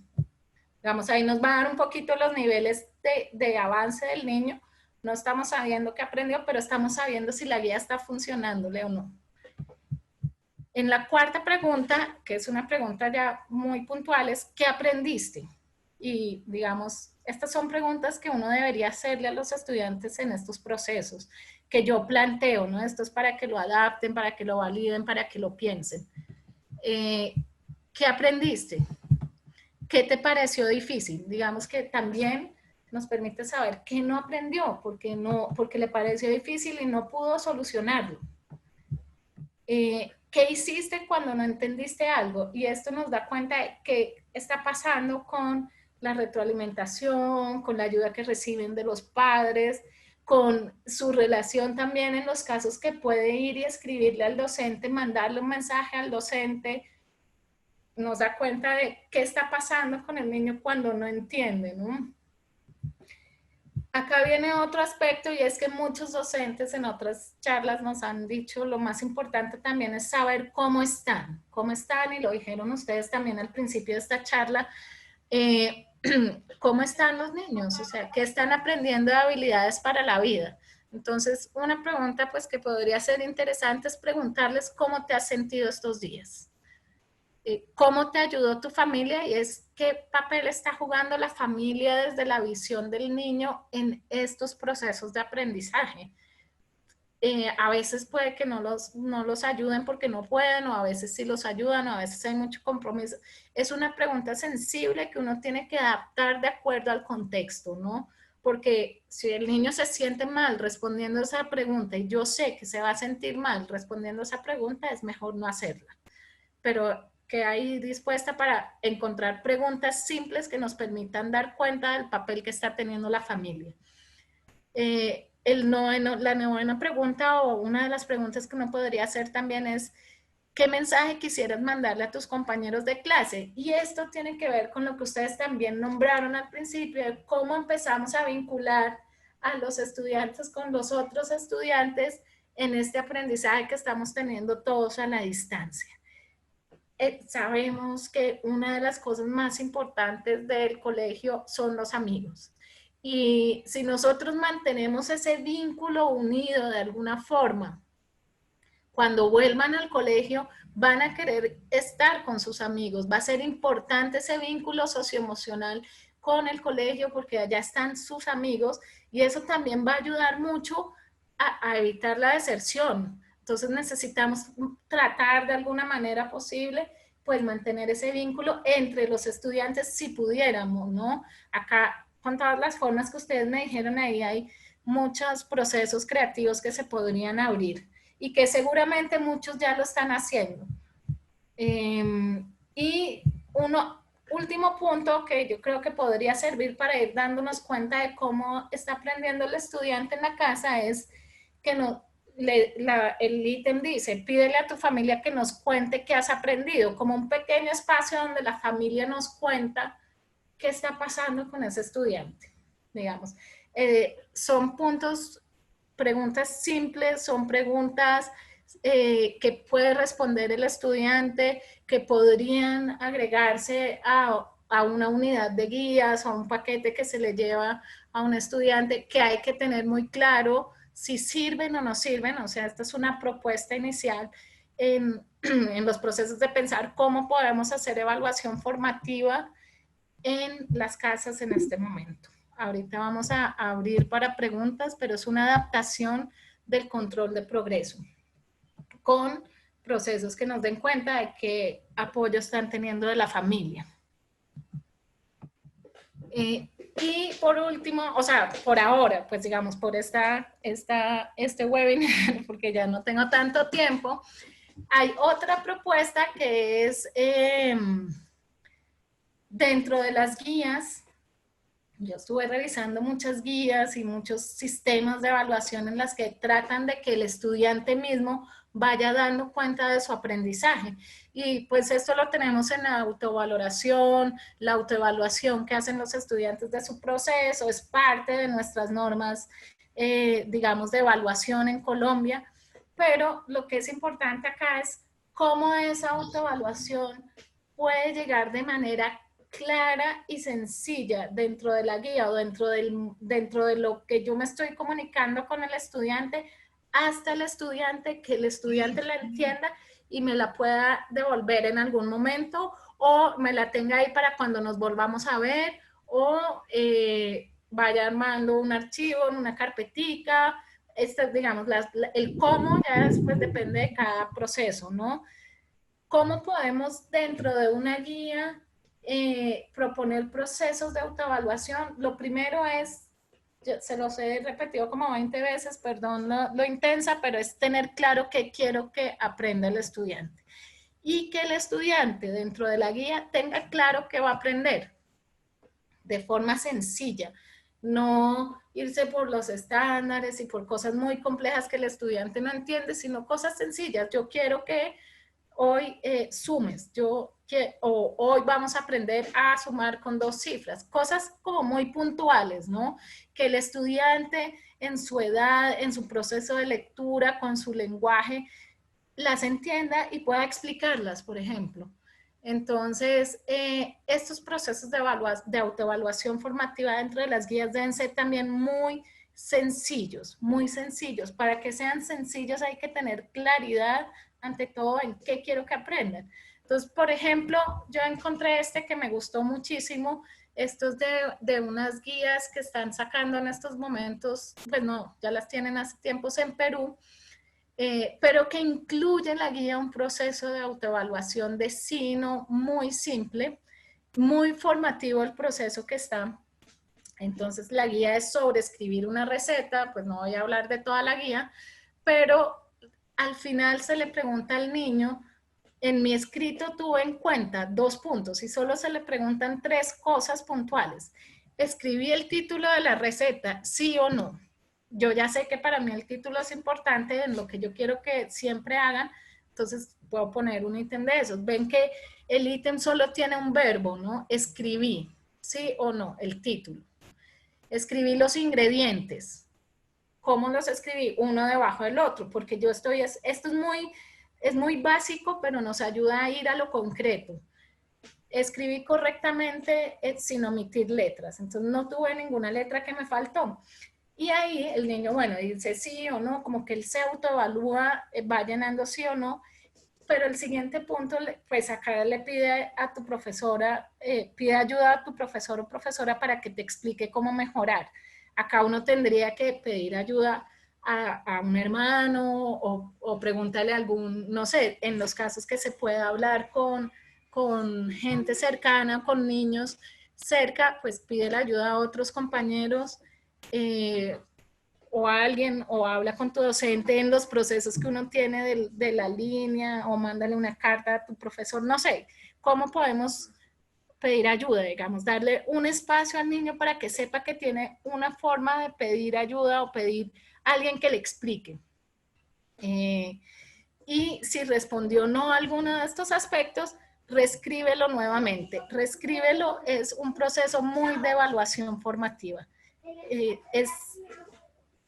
Digamos, ahí nos va a dar un poquito los niveles de avance del niño. No estamos sabiendo qué aprendió, pero estamos sabiendo si la guía está funcionándole o no. En la cuarta pregunta, que es una pregunta ya muy puntual, es ¿qué aprendiste? Y digamos, estas son preguntas que uno debería hacerle a los estudiantes en estos procesos, que yo planteo, ¿no? Esto es para que lo adapten, para que lo validen, para que lo piensen. ¿Qué aprendiste? ¿Qué te pareció difícil? Digamos que también nos permite saber qué no aprendió, porque le pareció difícil y no pudo solucionarlo. ¿Qué hiciste cuando no entendiste algo? Y esto nos da cuenta de qué está pasando con la retroalimentación, con la ayuda que reciben de los padres, con su relación también en los casos que puede ir y escribirle al docente, mandarle un mensaje al docente. Nos da cuenta de qué está pasando con el niño cuando no entiende, ¿no? Acá viene otro aspecto y es que muchos docentes en otras charlas nos han dicho lo más importante también es saber cómo están, y lo dijeron ustedes también al principio de esta charla, cómo están los niños, o sea, qué están aprendiendo de habilidades para la vida. Entonces, una pregunta pues que podría ser interesante es preguntarles cómo te has sentido estos días. ¿Cómo te ayudó tu familia? Y es qué papel está jugando la familia desde la visión del niño en estos procesos de aprendizaje. A veces puede que no los ayuden porque no pueden, o a veces sí los ayudan, o a veces hay mucho compromiso. Es una pregunta sensible que uno tiene que adaptar de acuerdo al contexto, ¿no? Porque si el niño se siente mal respondiendo esa pregunta y yo sé que se va a sentir mal respondiendo esa pregunta, es mejor no hacerla. Pero que hay dispuesta para encontrar preguntas simples que nos permitan dar cuenta del papel que está teniendo la familia. La novena pregunta, o una de las preguntas que uno podría hacer también es, ¿qué mensaje quisieras mandarle a tus compañeros de clase? Y esto tiene que ver con lo que ustedes también nombraron al principio, de cómo empezamos a vincular a los estudiantes con los otros estudiantes en este aprendizaje que estamos teniendo todos a la distancia. Sabemos que una de las cosas más importantes del colegio son los amigos. Y si nosotros mantenemos ese vínculo unido de alguna forma, cuando vuelvan al colegio van a querer estar con sus amigos. Va a ser importante ese vínculo socioemocional con el colegio porque allá están sus amigos y eso también va a ayudar mucho a evitar la deserción. Entonces necesitamos tratar de alguna manera posible pues mantener ese vínculo entre los estudiantes si pudiéramos, ¿no? Acá, con todas las formas que ustedes me dijeron, ahí hay muchos procesos creativos que se podrían abrir y que seguramente muchos ya lo están haciendo. Y último punto que yo creo que podría servir para ir dándonos cuenta de cómo está aprendiendo el estudiante en la casa es que no, el ítem dice, pídele a tu familia que nos cuente qué has aprendido, como un pequeño espacio donde la familia nos cuenta qué está pasando con ese estudiante, digamos. Son preguntas simples, son preguntas que puede responder el estudiante, que podrían agregarse a una unidad de guías, a un paquete que se le lleva a un estudiante, que hay que tener muy claro si sirven o no sirven. O sea, esta es una propuesta inicial en los procesos de pensar cómo podemos hacer evaluación formativa en las casas en este momento. Ahorita vamos a abrir para preguntas, pero es una adaptación del control de progreso con procesos que nos den cuenta de qué apoyo están teniendo de la familia. Y por último, o sea, por ahora, pues digamos, por este webinar, porque ya no tengo tanto tiempo, hay otra propuesta que es dentro de las guías. Yo estuve revisando muchas guías y muchos sistemas de evaluación en las que tratan de que el estudiante mismo vaya dando cuenta de su aprendizaje. Y pues esto lo tenemos en la autovaloración, la autoevaluación que hacen los estudiantes de su proceso, es parte de nuestras normas, digamos, de evaluación en Colombia. Pero lo que es importante acá es cómo esa autoevaluación puede llegar de manera clara y sencilla dentro de la guía o dentro de lo que yo me estoy comunicando con el estudiante, hasta el estudiante, que el estudiante la entienda y me la pueda devolver en algún momento o me la tenga ahí para cuando nos volvamos a ver o vaya armando un archivo en una carpetica. Digamos, el cómo ya después depende de cada proceso, ¿no? ¿Cómo podemos dentro de una guía proponer procesos de autoevaluación? Lo primero es, se los he repetido como 20 veces, perdón lo intensa, pero es tener claro qué quiero que aprenda el estudiante. Y que el estudiante dentro de la guía tenga claro qué va a aprender de forma sencilla. No irse por los estándares y por cosas muy complejas que el estudiante no entiende, sino cosas sencillas. Yo quiero que hoy sumes. Yo o hoy vamos a aprender a sumar con 2 cifras, cosas como muy puntuales, ¿no? Que el estudiante en su edad, en su proceso de lectura, con su lenguaje, las entienda y pueda explicarlas, por ejemplo. Entonces, estos procesos de autoevaluación formativa dentro de las guías deben ser también muy sencillos, muy sencillos. Para que sean sencillos hay que tener claridad ante todo en qué quiero que aprendan. Entonces, por ejemplo, yo encontré este que me gustó muchísimo. Estos de unas guías que están sacando en estos momentos, pues no, ya las tienen hace tiempos en Perú, pero que incluye la guía un proceso de autoevaluación de SINO muy simple, muy formativo el proceso que está. Entonces la guía es sobre escribir una receta, pues no voy a hablar de toda la guía, pero al final se le pregunta al niño, en mi escrito tuve en cuenta 2 puntos y solo se le preguntan 3 cosas puntuales. Escribí el título de la receta, sí o no. Yo ya sé que para mí el título es importante en lo que yo quiero que siempre hagan, entonces puedo poner un ítem de esos. Ven que el ítem solo tiene un verbo, ¿no? Escribí, sí o no, el título. Escribí los ingredientes. ¿Cómo los escribí? Uno debajo del otro, porque yo esto es muy básico, pero nos ayuda a ir a lo concreto. Escribí correctamente sin omitir letras, entonces no tuve ninguna letra que me faltó. Y ahí el niño, bueno, dice sí o no, como que él se autoevalúa, va llenando sí o no, pero el siguiente punto, pues acá le pide a tu profesora, pide ayuda a tu profesor o profesora para que te explique cómo mejorar. Acá uno tendría que pedir ayuda a un hermano o preguntarle a algún, no sé, en los casos que se pueda hablar con gente cercana, con niños cerca, pues pide la ayuda a otros compañeros o a alguien, o habla con tu docente en los procesos que uno tiene de la línea, o mándale una carta a tu profesor, no sé, cómo podemos pedir ayuda, digamos, darle un espacio al niño para que sepa que tiene una forma de pedir ayuda o pedir a alguien que le explique. Y si respondió no a alguno de estos aspectos, reescríbelo nuevamente. Reescríbelo es un proceso muy de evaluación formativa.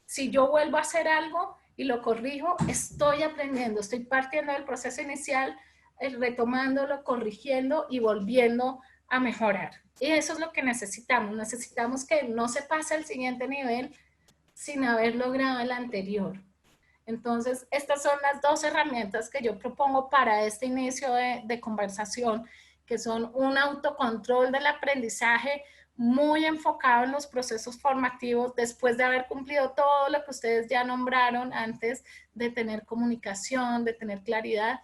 Si yo vuelvo a hacer algo y lo corrijo, estoy aprendiendo, estoy partiendo del proceso inicial, retomándolo, corrigiendo y volviendo a mejorar. Y eso es lo que necesitamos. Necesitamos que no se pase al siguiente nivel sin haber logrado el anterior. Entonces, estas son las 2 herramientas que yo propongo para este inicio de conversación, que son un autocontrol del aprendizaje muy enfocado en los procesos formativos después de haber cumplido todo lo que ustedes ya nombraron antes de tener comunicación, de tener claridad,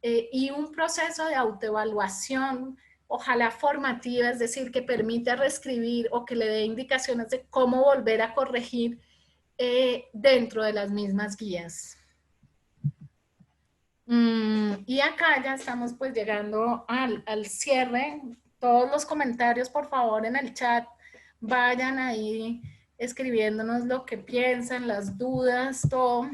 y un proceso de autoevaluación, ojalá formativa, es decir, que permita reescribir o que le dé indicaciones de cómo volver a corregir dentro de las mismas guías. Y acá ya estamos pues llegando al cierre. Todos los comentarios, por favor, en el chat, vayan ahí escribiéndonos lo que piensan, las dudas, todo.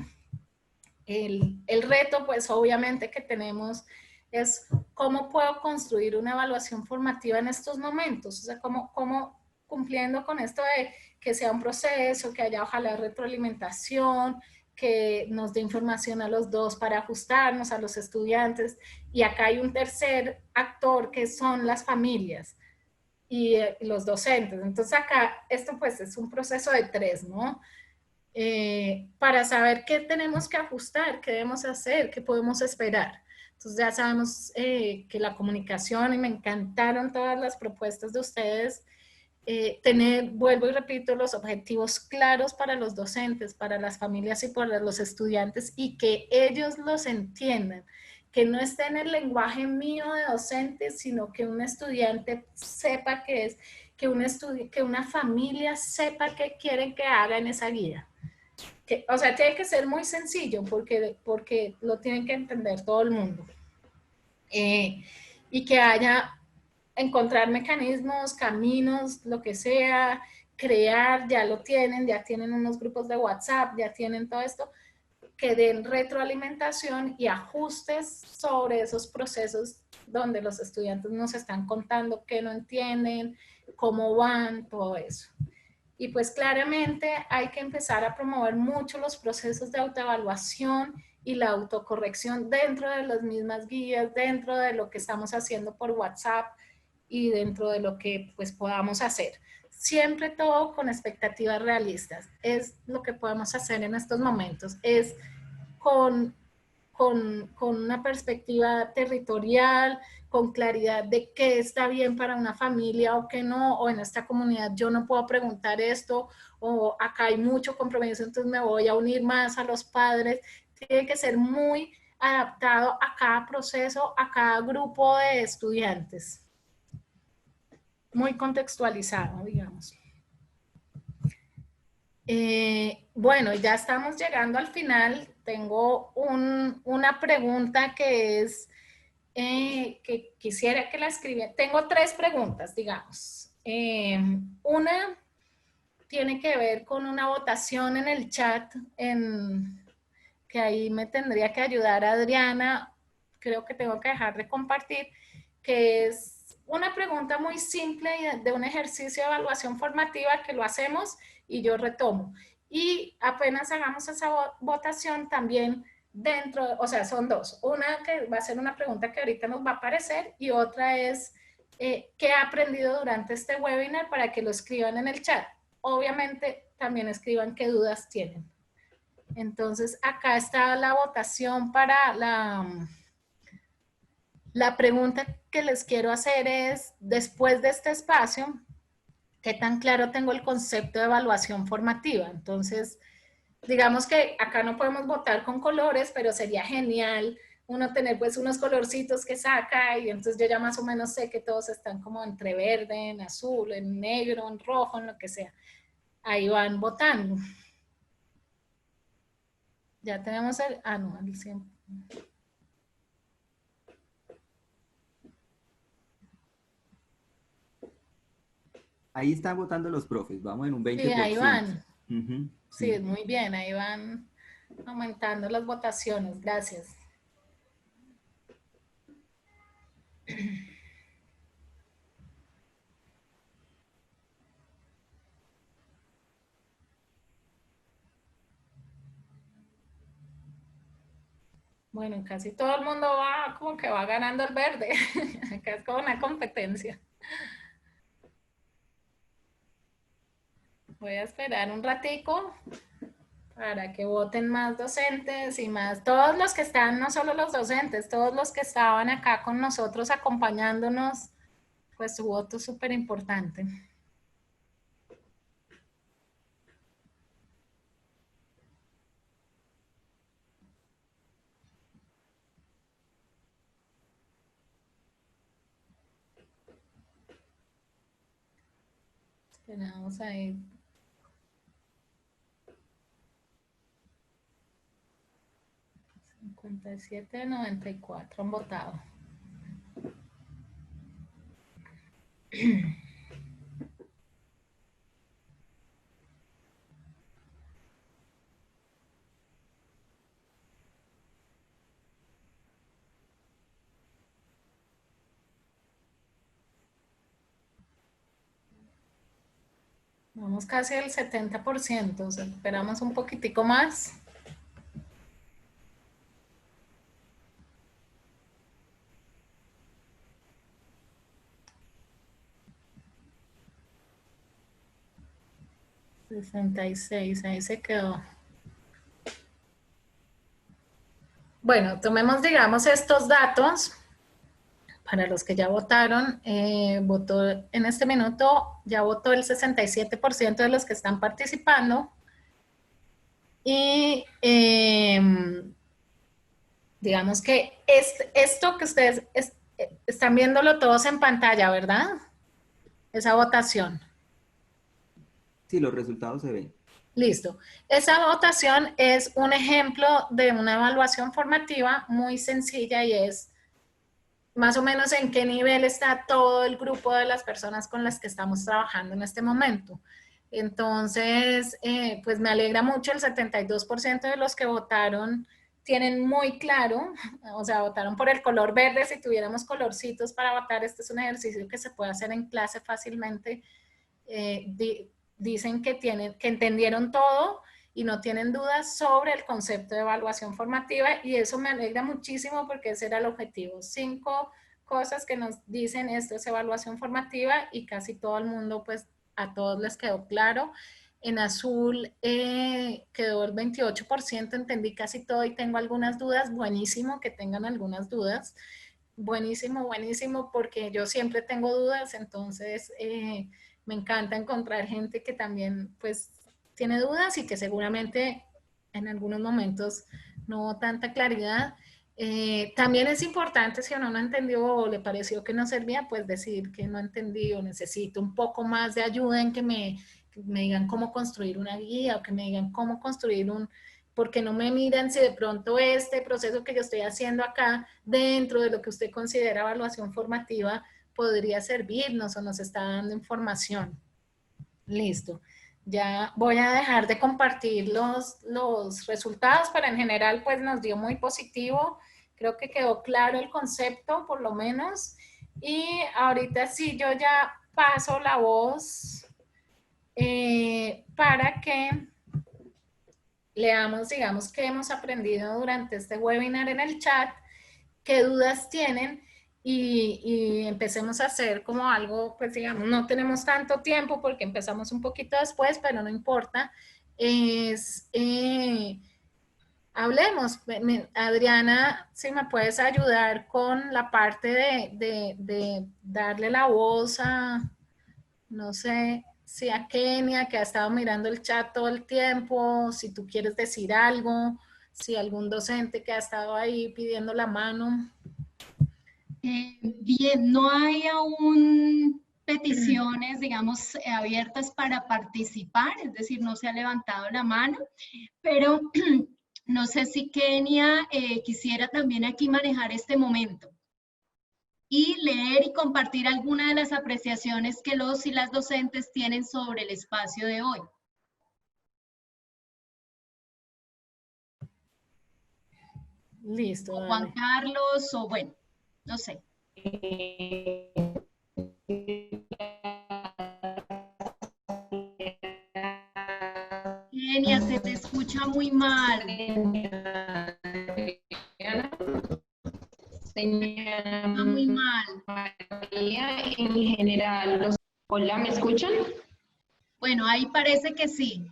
El reto, pues obviamente que tenemos es cómo puedo construir una evaluación formativa en estos momentos, o sea, cómo cumpliendo con esto de que sea un proceso, que haya ojalá retroalimentación, que nos dé información a los dos para ajustarnos a los estudiantes. Y acá hay un tercer actor que son las familias y los docentes. Entonces acá esto pues es un proceso de 3, ¿no? Para saber qué tenemos que ajustar, qué debemos hacer, qué podemos esperar. Entonces ya sabemos que la comunicación, y me encantaron todas las propuestas de ustedes, vuelvo y repito, los objetivos claros para los docentes, para las familias y para los estudiantes, y que ellos los entiendan, que no esté en el lenguaje mío de docente, sino que un estudiante sepa qué es, que una familia sepa qué quieren que haga en esa guía. O sea, tiene que ser muy sencillo porque lo tienen que entender todo el mundo. Y que haya encontrar mecanismos, caminos, lo que sea, crear, ya lo tienen, ya tienen unos grupos de WhatsApp, ya tienen todo esto, que den retroalimentación y ajustes sobre esos procesos donde los estudiantes nos están contando qué no entienden, cómo van, todo eso. Y pues claramente hay que empezar a promover mucho los procesos de autoevaluación y la autocorrección dentro de las mismas guías, dentro de lo que estamos haciendo por WhatsApp y dentro de lo que pues podamos hacer. Siempre todo con expectativas realistas. Es lo que podemos hacer en estos momentos. Es con una perspectiva territorial, con claridad de qué está bien para una familia o qué no, o en esta comunidad yo no puedo preguntar esto, o acá hay mucho compromiso, entonces me voy a unir más a los padres. Tiene que ser muy adaptado a cada proceso, a cada grupo de estudiantes. Muy contextualizado, digamos. Bueno, ya estamos llegando al final. Tengo una pregunta que es, que quisiera que la escribiera. Tengo 3 preguntas, digamos. Una tiene que ver con una votación en el chat, que ahí me tendría que ayudar Adriana. Creo que tengo que dejar de compartir, que es una pregunta muy simple de un ejercicio de evaluación formativa que lo hacemos y yo retomo. Y apenas hagamos esa votación también dentro, o sea, son 2. Una que va a ser una pregunta que ahorita nos va a aparecer y otra es ¿qué he aprendido durante este webinar? Para que lo escriban en el chat. Obviamente también escriban qué dudas tienen. Entonces acá está la votación para la pregunta que les quiero hacer es, después de este espacio, ¿qué tan claro tengo el concepto de evaluación formativa? Entonces, digamos que acá no podemos votar con colores, pero sería genial uno tener pues unos colorcitos que saca y entonces yo ya más o menos sé que todos están como entre verde, en azul, en negro, en rojo, en lo que sea. Ahí van votando. Ya tenemos el, no, el 100. Ahí están votando los profes, vamos en un 20%. Sí, ahí van. Sí. Sí, muy bien, ahí van aumentando las votaciones. Gracias. Bueno, casi todo el mundo va como que va ganando el verde. Acá es como una competencia. Voy a esperar un ratico para que voten más docentes y más, todos los que están, no solo los docentes, todos los que estaban acá con nosotros acompañándonos, pues su voto es súper importante. Esperamos ahí. $57 de 94 han votado. Vamos casi al 70%, o sea, esperamos un poquitico más. $66, ahí se quedó. Bueno, tomemos, digamos, estos datos. Para los que ya votaron, votó en este minuto, ya votó el 67% de los que están participando. Y digamos que esto que ustedes están viéndolo todos en pantalla, ¿verdad? Esa votación. Sí, los resultados se ven. Listo. Esa votación es un ejemplo de una evaluación formativa muy sencilla y es más o menos en qué nivel está todo el grupo de las personas con las que estamos trabajando en este momento. Entonces, pues me alegra mucho el 72% de los que votaron tienen muy claro, o sea, votaron por el color verde. Si tuviéramos colorcitos para votar, este es un ejercicio que se puede hacer en clase fácilmente. Dicen que entendieron todo y no tienen dudas sobre el concepto de evaluación formativa, y eso me alegra muchísimo porque ese era el objetivo. 5 cosas que nos dicen esto es evaluación formativa, y casi todo el mundo, pues a todos les quedó claro. En azul quedó el 28%, entendí casi todo y tengo algunas dudas. Buenísimo que tengan algunas dudas. Buenísimo, buenísimo, porque yo siempre tengo dudas, entonces me encanta encontrar gente que también pues tiene dudas y que seguramente en algunos momentos no hubo tanta claridad. También es importante, si uno no entendió o le pareció que no servía, pues decir que no entendí o necesito un poco más de ayuda en que me digan cómo construir una guía, o que me digan cómo construir porque no me miran si de pronto este proceso que yo estoy haciendo acá dentro de lo que usted considera evaluación formativa podría servirnos o nos está dando información. Listo. Ya voy a dejar de compartir los resultados, pero en general pues nos dio muy positivo. Creo que quedó claro el concepto, por lo menos. Y ahorita sí, yo ya paso la voz para que leamos, digamos, qué hemos aprendido durante este webinar en el chat, qué dudas tienen, y empecemos a hacer como algo, pues digamos, no tenemos tanto tiempo porque empezamos un poquito después, pero no importa. Hablemos. Adriana, si me puedes ayudar con la parte de darle la voz a, no sé, si a Kenia, que ha estado mirando el chat todo el tiempo, si tú quieres decir algo, si algún docente que ha estado ahí pidiendo la mano. Bien, no hay aún peticiones, digamos, abiertas para participar, es decir, no se ha levantado la mano, pero no sé si Kenia quisiera también aquí manejar este momento y leer y compartir alguna de las apreciaciones que los y las docentes tienen sobre el espacio de hoy. Listo. O Juan Carlos, o bueno, no sé. Kenia, se te escucha muy mal. Señora Muy mal. María, en general, hola, ¿me escuchan? Bueno, ahí parece que sí.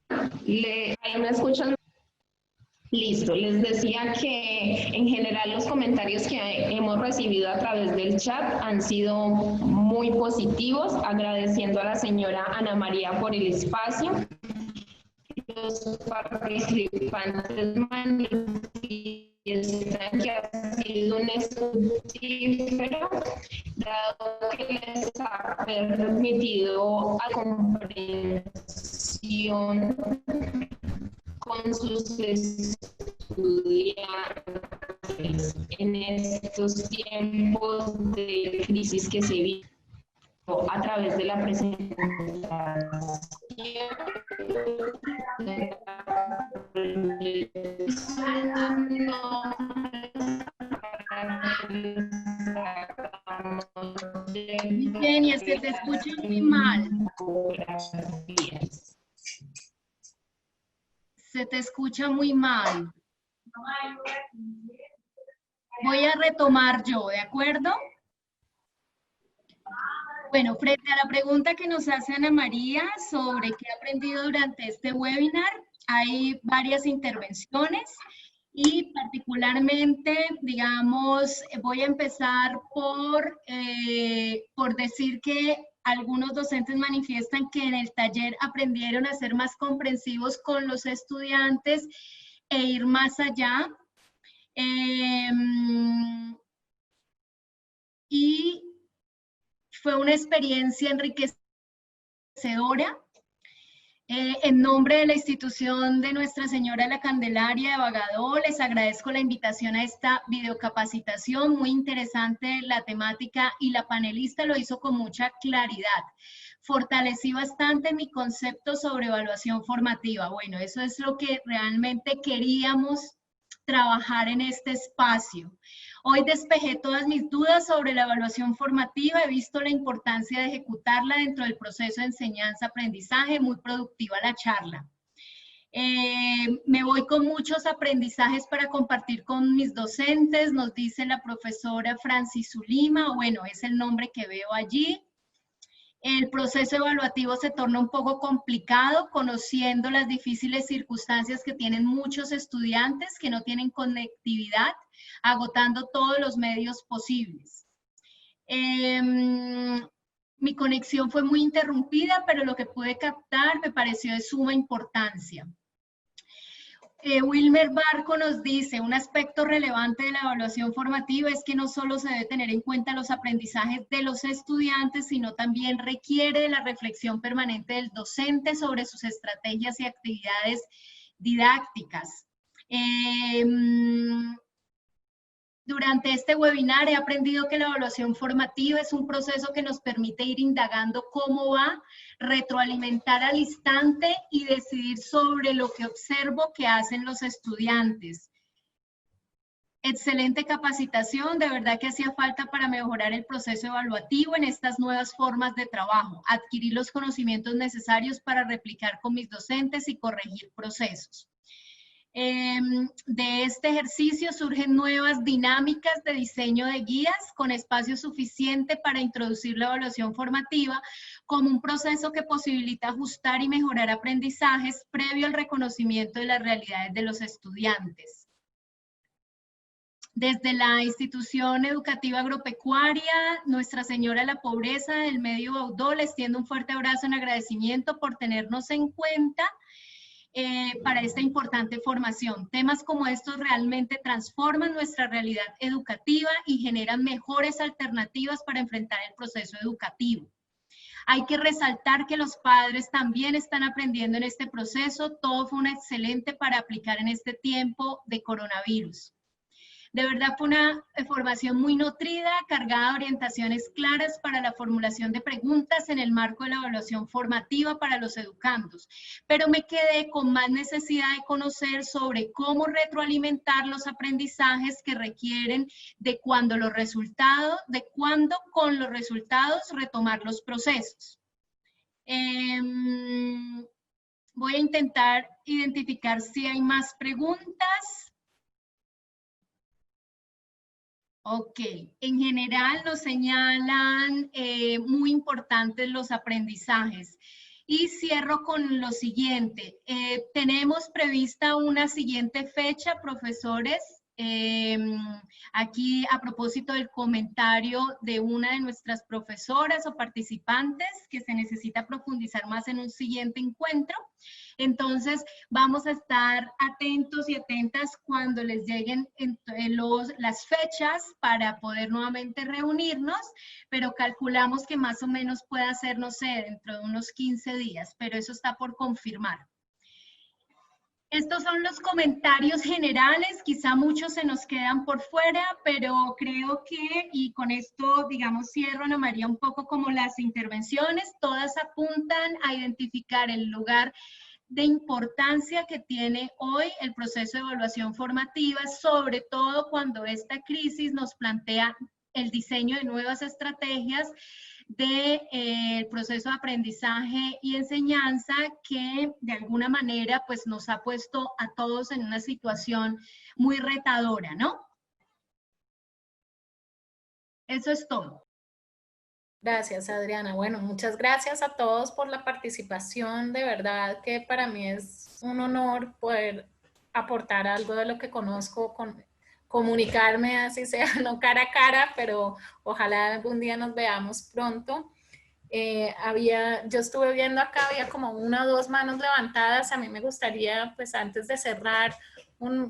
¿Me escuchan? Listo, les decía que en general los comentarios que hemos recibido a través del chat han sido muy positivos, agradeciendo a la señora Ana María por el espacio. Los participantes manifiestan que ha sido un estudio dado que les ha permitido a comprensión con sus estudiantes en estos tiempos de crisis que se vive a través de la presentación. Kenia, se te escucha muy mal. Se te escucha muy mal. Voy a retomar yo, ¿de acuerdo? Bueno, frente a la pregunta que nos hace Ana María sobre qué ha aprendido durante este webinar, hay varias intervenciones y particularmente, digamos, voy a empezar por decir que algunos docentes manifiestan que en el taller aprendieron a ser más comprensivos con los estudiantes e ir más allá. Y fue una experiencia enriquecedora. En nombre de la institución de Nuestra Señora de la Candelaria de Bagadó, les agradezco la invitación a esta videocapacitación, muy interesante la temática y la panelista lo hizo con mucha claridad. Fortalecí bastante mi concepto sobre evaluación formativa. Bueno, eso es lo que realmente queríamos trabajar en este espacio. Hoy despejé todas mis dudas sobre la evaluación formativa, he visto la importancia de ejecutarla dentro del proceso de enseñanza-aprendizaje, muy productiva la charla. Me voy con muchos aprendizajes para compartir con mis docentes, nos dice la profesora Francis Zulima, bueno, es el nombre que veo allí. El proceso evaluativo se torna un poco complicado, conociendo las difíciles circunstancias que tienen muchos estudiantes que no tienen conectividad, agotando todos los medios posibles. Mi conexión fue muy interrumpida, pero lo que pude captar me pareció de suma importancia. Wilmer Barco nos dice, un aspecto relevante de la evaluación formativa es que no solo se debe tener en cuenta los aprendizajes de los estudiantes, sino también requiere de la reflexión permanente del docente sobre sus estrategias y actividades didácticas. Durante este webinar he aprendido que la evaluación formativa es un proceso que nos permite ir indagando cómo va, retroalimentar al instante y decidir sobre lo que observo que hacen los estudiantes. Excelente capacitación, de verdad que hacía falta para mejorar el proceso evaluativo en estas nuevas formas de trabajo, adquirir los conocimientos necesarios para replicar con mis docentes y corregir procesos. De este ejercicio surgen nuevas dinámicas de diseño de guías con espacio suficiente para introducir la evaluación formativa como un proceso que posibilita ajustar y mejorar aprendizajes previo al reconocimiento de las realidades de los estudiantes. Desde la institución educativa agropecuaria, Nuestra Señora de la Pobreza del Medio Baudó, les tiendo un fuerte abrazo en agradecimiento por tenernos en cuenta para esta importante formación. Temas como estos realmente transforman nuestra realidad educativa y generan mejores alternativas para enfrentar el proceso educativo. Hay que resaltar que los padres también están aprendiendo en este proceso. Todo fue un excelente para aplicar en este tiempo de coronavirus. De verdad fue una formación muy nutrida, cargada de orientaciones claras para la formulación de preguntas en el marco de la evaluación formativa para los educandos. Pero me quedé con más necesidad de conocer sobre cómo retroalimentar los aprendizajes que requieren de cuándo con los resultados retomar los procesos. Voy a intentar identificar si hay más preguntas. Ok, en general nos señalan muy importantes los aprendizajes. Y cierro con lo siguiente. Tenemos prevista una siguiente fecha, profesores. Aquí a propósito del comentario de una de nuestras profesoras o participantes que se necesita profundizar más en un siguiente encuentro. Entonces vamos a estar atentos y atentas cuando les lleguen las fechas para poder nuevamente reunirnos, pero calculamos que más o menos pueda ser, no sé, dentro de unos 15 días, pero eso está por confirmar. Estos son los comentarios generales, quizá muchos se nos quedan por fuera, pero creo que, y con esto, digamos, cierro, Ana María, un poco como las intervenciones, todas apuntan a identificar el lugar de importancia que tiene hoy el proceso de evaluación formativa, sobre todo cuando esta crisis nos plantea el diseño de nuevas estrategias del proceso de aprendizaje y enseñanza que de alguna manera pues nos ha puesto a todos en una situación muy retadora, ¿no? Eso es todo. Gracias, Adriana. Bueno, muchas gracias a todos por la participación. De verdad que para mí es un honor poder aportar algo de lo que conozco, comunicarme, así sea, no cara a cara, pero ojalá algún día nos veamos pronto. Yo estuve viendo acá, había como 1 o 2 manos levantadas. A mí me gustaría, pues antes de cerrar,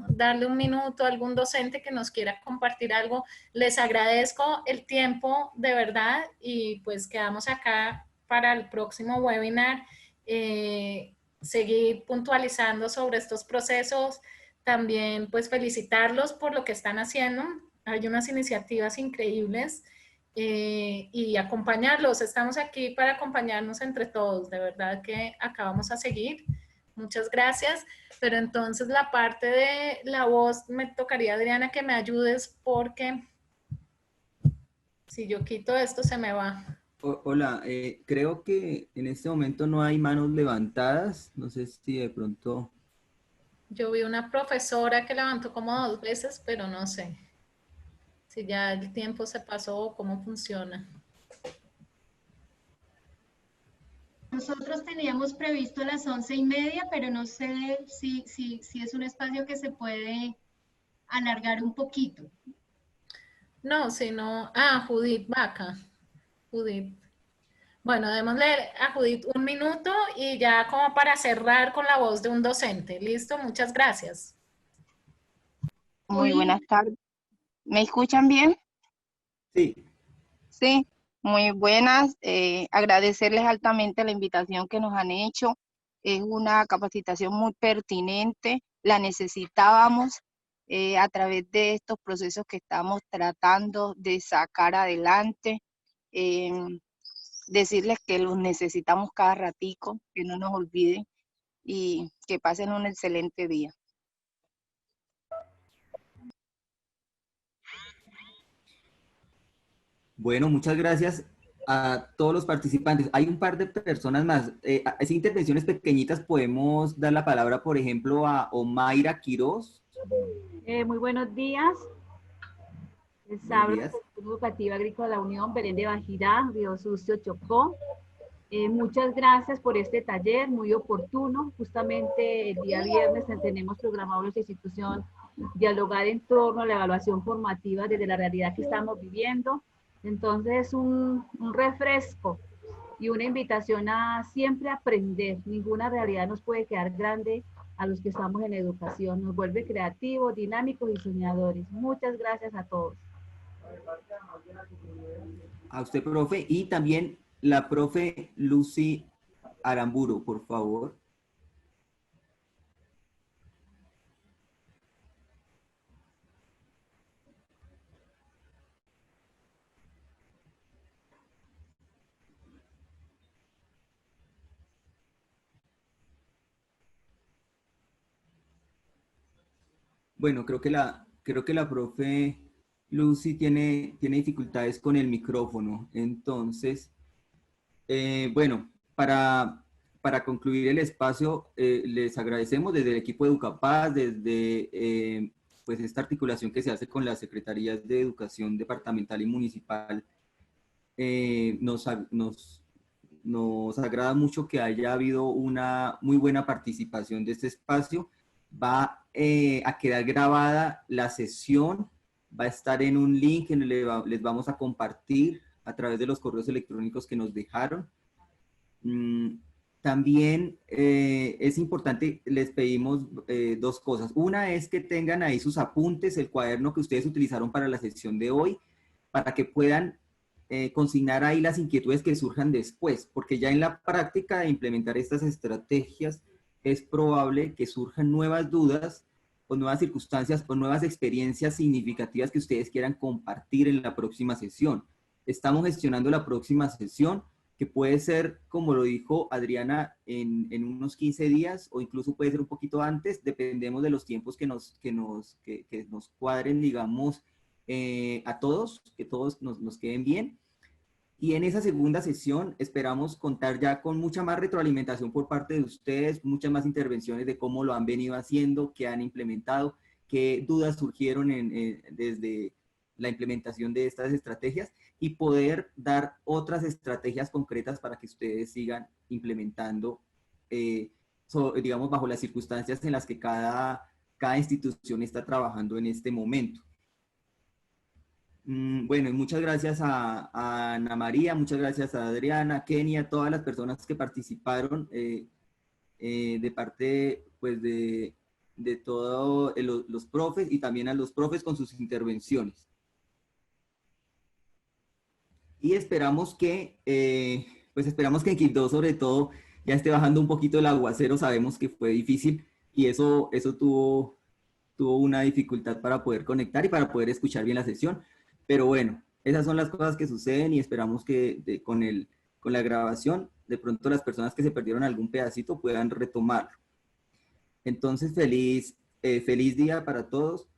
darle un minuto a algún docente que nos quiera compartir algo. Les agradezco el tiempo de verdad y pues quedamos acá para el próximo webinar. seguir puntualizando sobre estos procesos. También pues felicitarlos por lo que están haciendo. Hay unas iniciativas increíbles y acompañarlos. Estamos aquí para acompañarnos entre todos. De verdad que acá vamos a seguir. Muchas gracias. Pero entonces la parte de la voz me tocaría, Adriana, que me ayudes porque si yo quito esto se me va. Hola, creo que en este momento no hay manos levantadas. No sé si de pronto... Yo vi una profesora que levantó como 2 veces, pero no sé si ya el tiempo se pasó o cómo funciona. Nosotros teníamos previsto las 11:30, pero no sé si es un espacio que se puede alargar un poquito. No, sino... Ah, Judith Vaca. Judith. Bueno, démosle a Judith 1 minuto y ya como para cerrar con la voz de un docente. ¿Listo? Muchas gracias. Muy Judith. buenas tardes. ¿Me escuchan bien? Sí. Sí, muy buenas. Agradecerles altamente la invitación que nos han hecho. Es una capacitación muy pertinente. La necesitábamos a través de estos procesos que estamos tratando de sacar adelante. Decirles que los necesitamos cada ratico, que no nos olviden y que pasen un excelente día. Bueno, muchas gracias a todos los participantes. Hay un par de personas más. Esas intervenciones pequeñitas podemos dar la palabra, por ejemplo, a Omaira Quiroz. Muy buenos días. Les Buenos hablo días. del Centro Educativo Agrícola de la Unión, Belén de Bajirá, Río Sucio, Chocó. Muchas gracias por este taller, muy oportuno. Justamente el día viernes tenemos programado nuestra institución dialogar en torno a la evaluación formativa desde la realidad que estamos viviendo. Entonces, un refresco y una invitación a siempre aprender. Ninguna realidad nos puede quedar grande a los que estamos en educación. Nos vuelve creativos, dinámicos y soñadores. Muchas gracias a todos. A usted, profe, y también la profe Lucy Aramburu, por favor. Bueno, creo que la profe Lucy tiene dificultades con el micrófono. Entonces, bueno, para concluir el espacio, les agradecemos desde el equipo de Educapaz, desde pues esta articulación que se hace con las Secretarías de Educación Departamental y Municipal. Nos agrada mucho que haya habido una muy buena participación de este espacio. Va a quedar grabada la sesión, va a estar en un link que les vamos a compartir a través de los correos electrónicos que nos dejaron. También es importante, les pedimos 2 cosas. Una es que tengan ahí sus apuntes, el cuaderno que ustedes utilizaron para la sesión de hoy, para que puedan consignar ahí las inquietudes que surjan después, porque ya en la práctica de implementar estas estrategias es probable que surjan nuevas dudas o nuevas circunstancias o nuevas experiencias significativas que ustedes quieran compartir en la próxima sesión. Estamos gestionando la próxima sesión, que puede ser, como lo dijo Adriana, en unos 15 días o incluso puede ser un poquito antes, dependemos de los tiempos que nos cuadren, digamos, a todos, que todos nos queden bien. Y en esa segunda sesión esperamos contar ya con mucha más retroalimentación por parte de ustedes, muchas más intervenciones de cómo lo han venido haciendo, qué han implementado, qué dudas surgieron desde la implementación de estas estrategias y poder dar otras estrategias concretas para que ustedes sigan implementando, digamos, bajo las circunstancias en las que cada institución está trabajando en este momento. Bueno, y muchas gracias a Ana María, muchas gracias a Adriana, Kenia, a todas las personas que participaron de parte pues, de todos los profes y también a los profes con sus intervenciones. Y esperamos que, pues esperamos que en Quibdó sobre todo ya esté bajando un poquito el aguacero, sabemos que fue difícil y eso tuvo una dificultad para poder conectar y para poder escuchar bien la sesión. Pero bueno, esas son las cosas que suceden y esperamos que con la grabación, de pronto las personas que se perdieron algún pedacito puedan retomarlo. Entonces, feliz día para todos.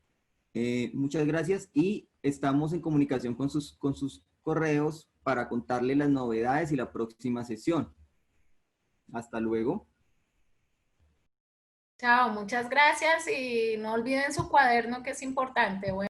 Muchas gracias y estamos en comunicación con sus correos para contarle las novedades y la próxima sesión. Hasta luego. Chao, muchas gracias y no olviden su cuaderno que es importante. Bueno.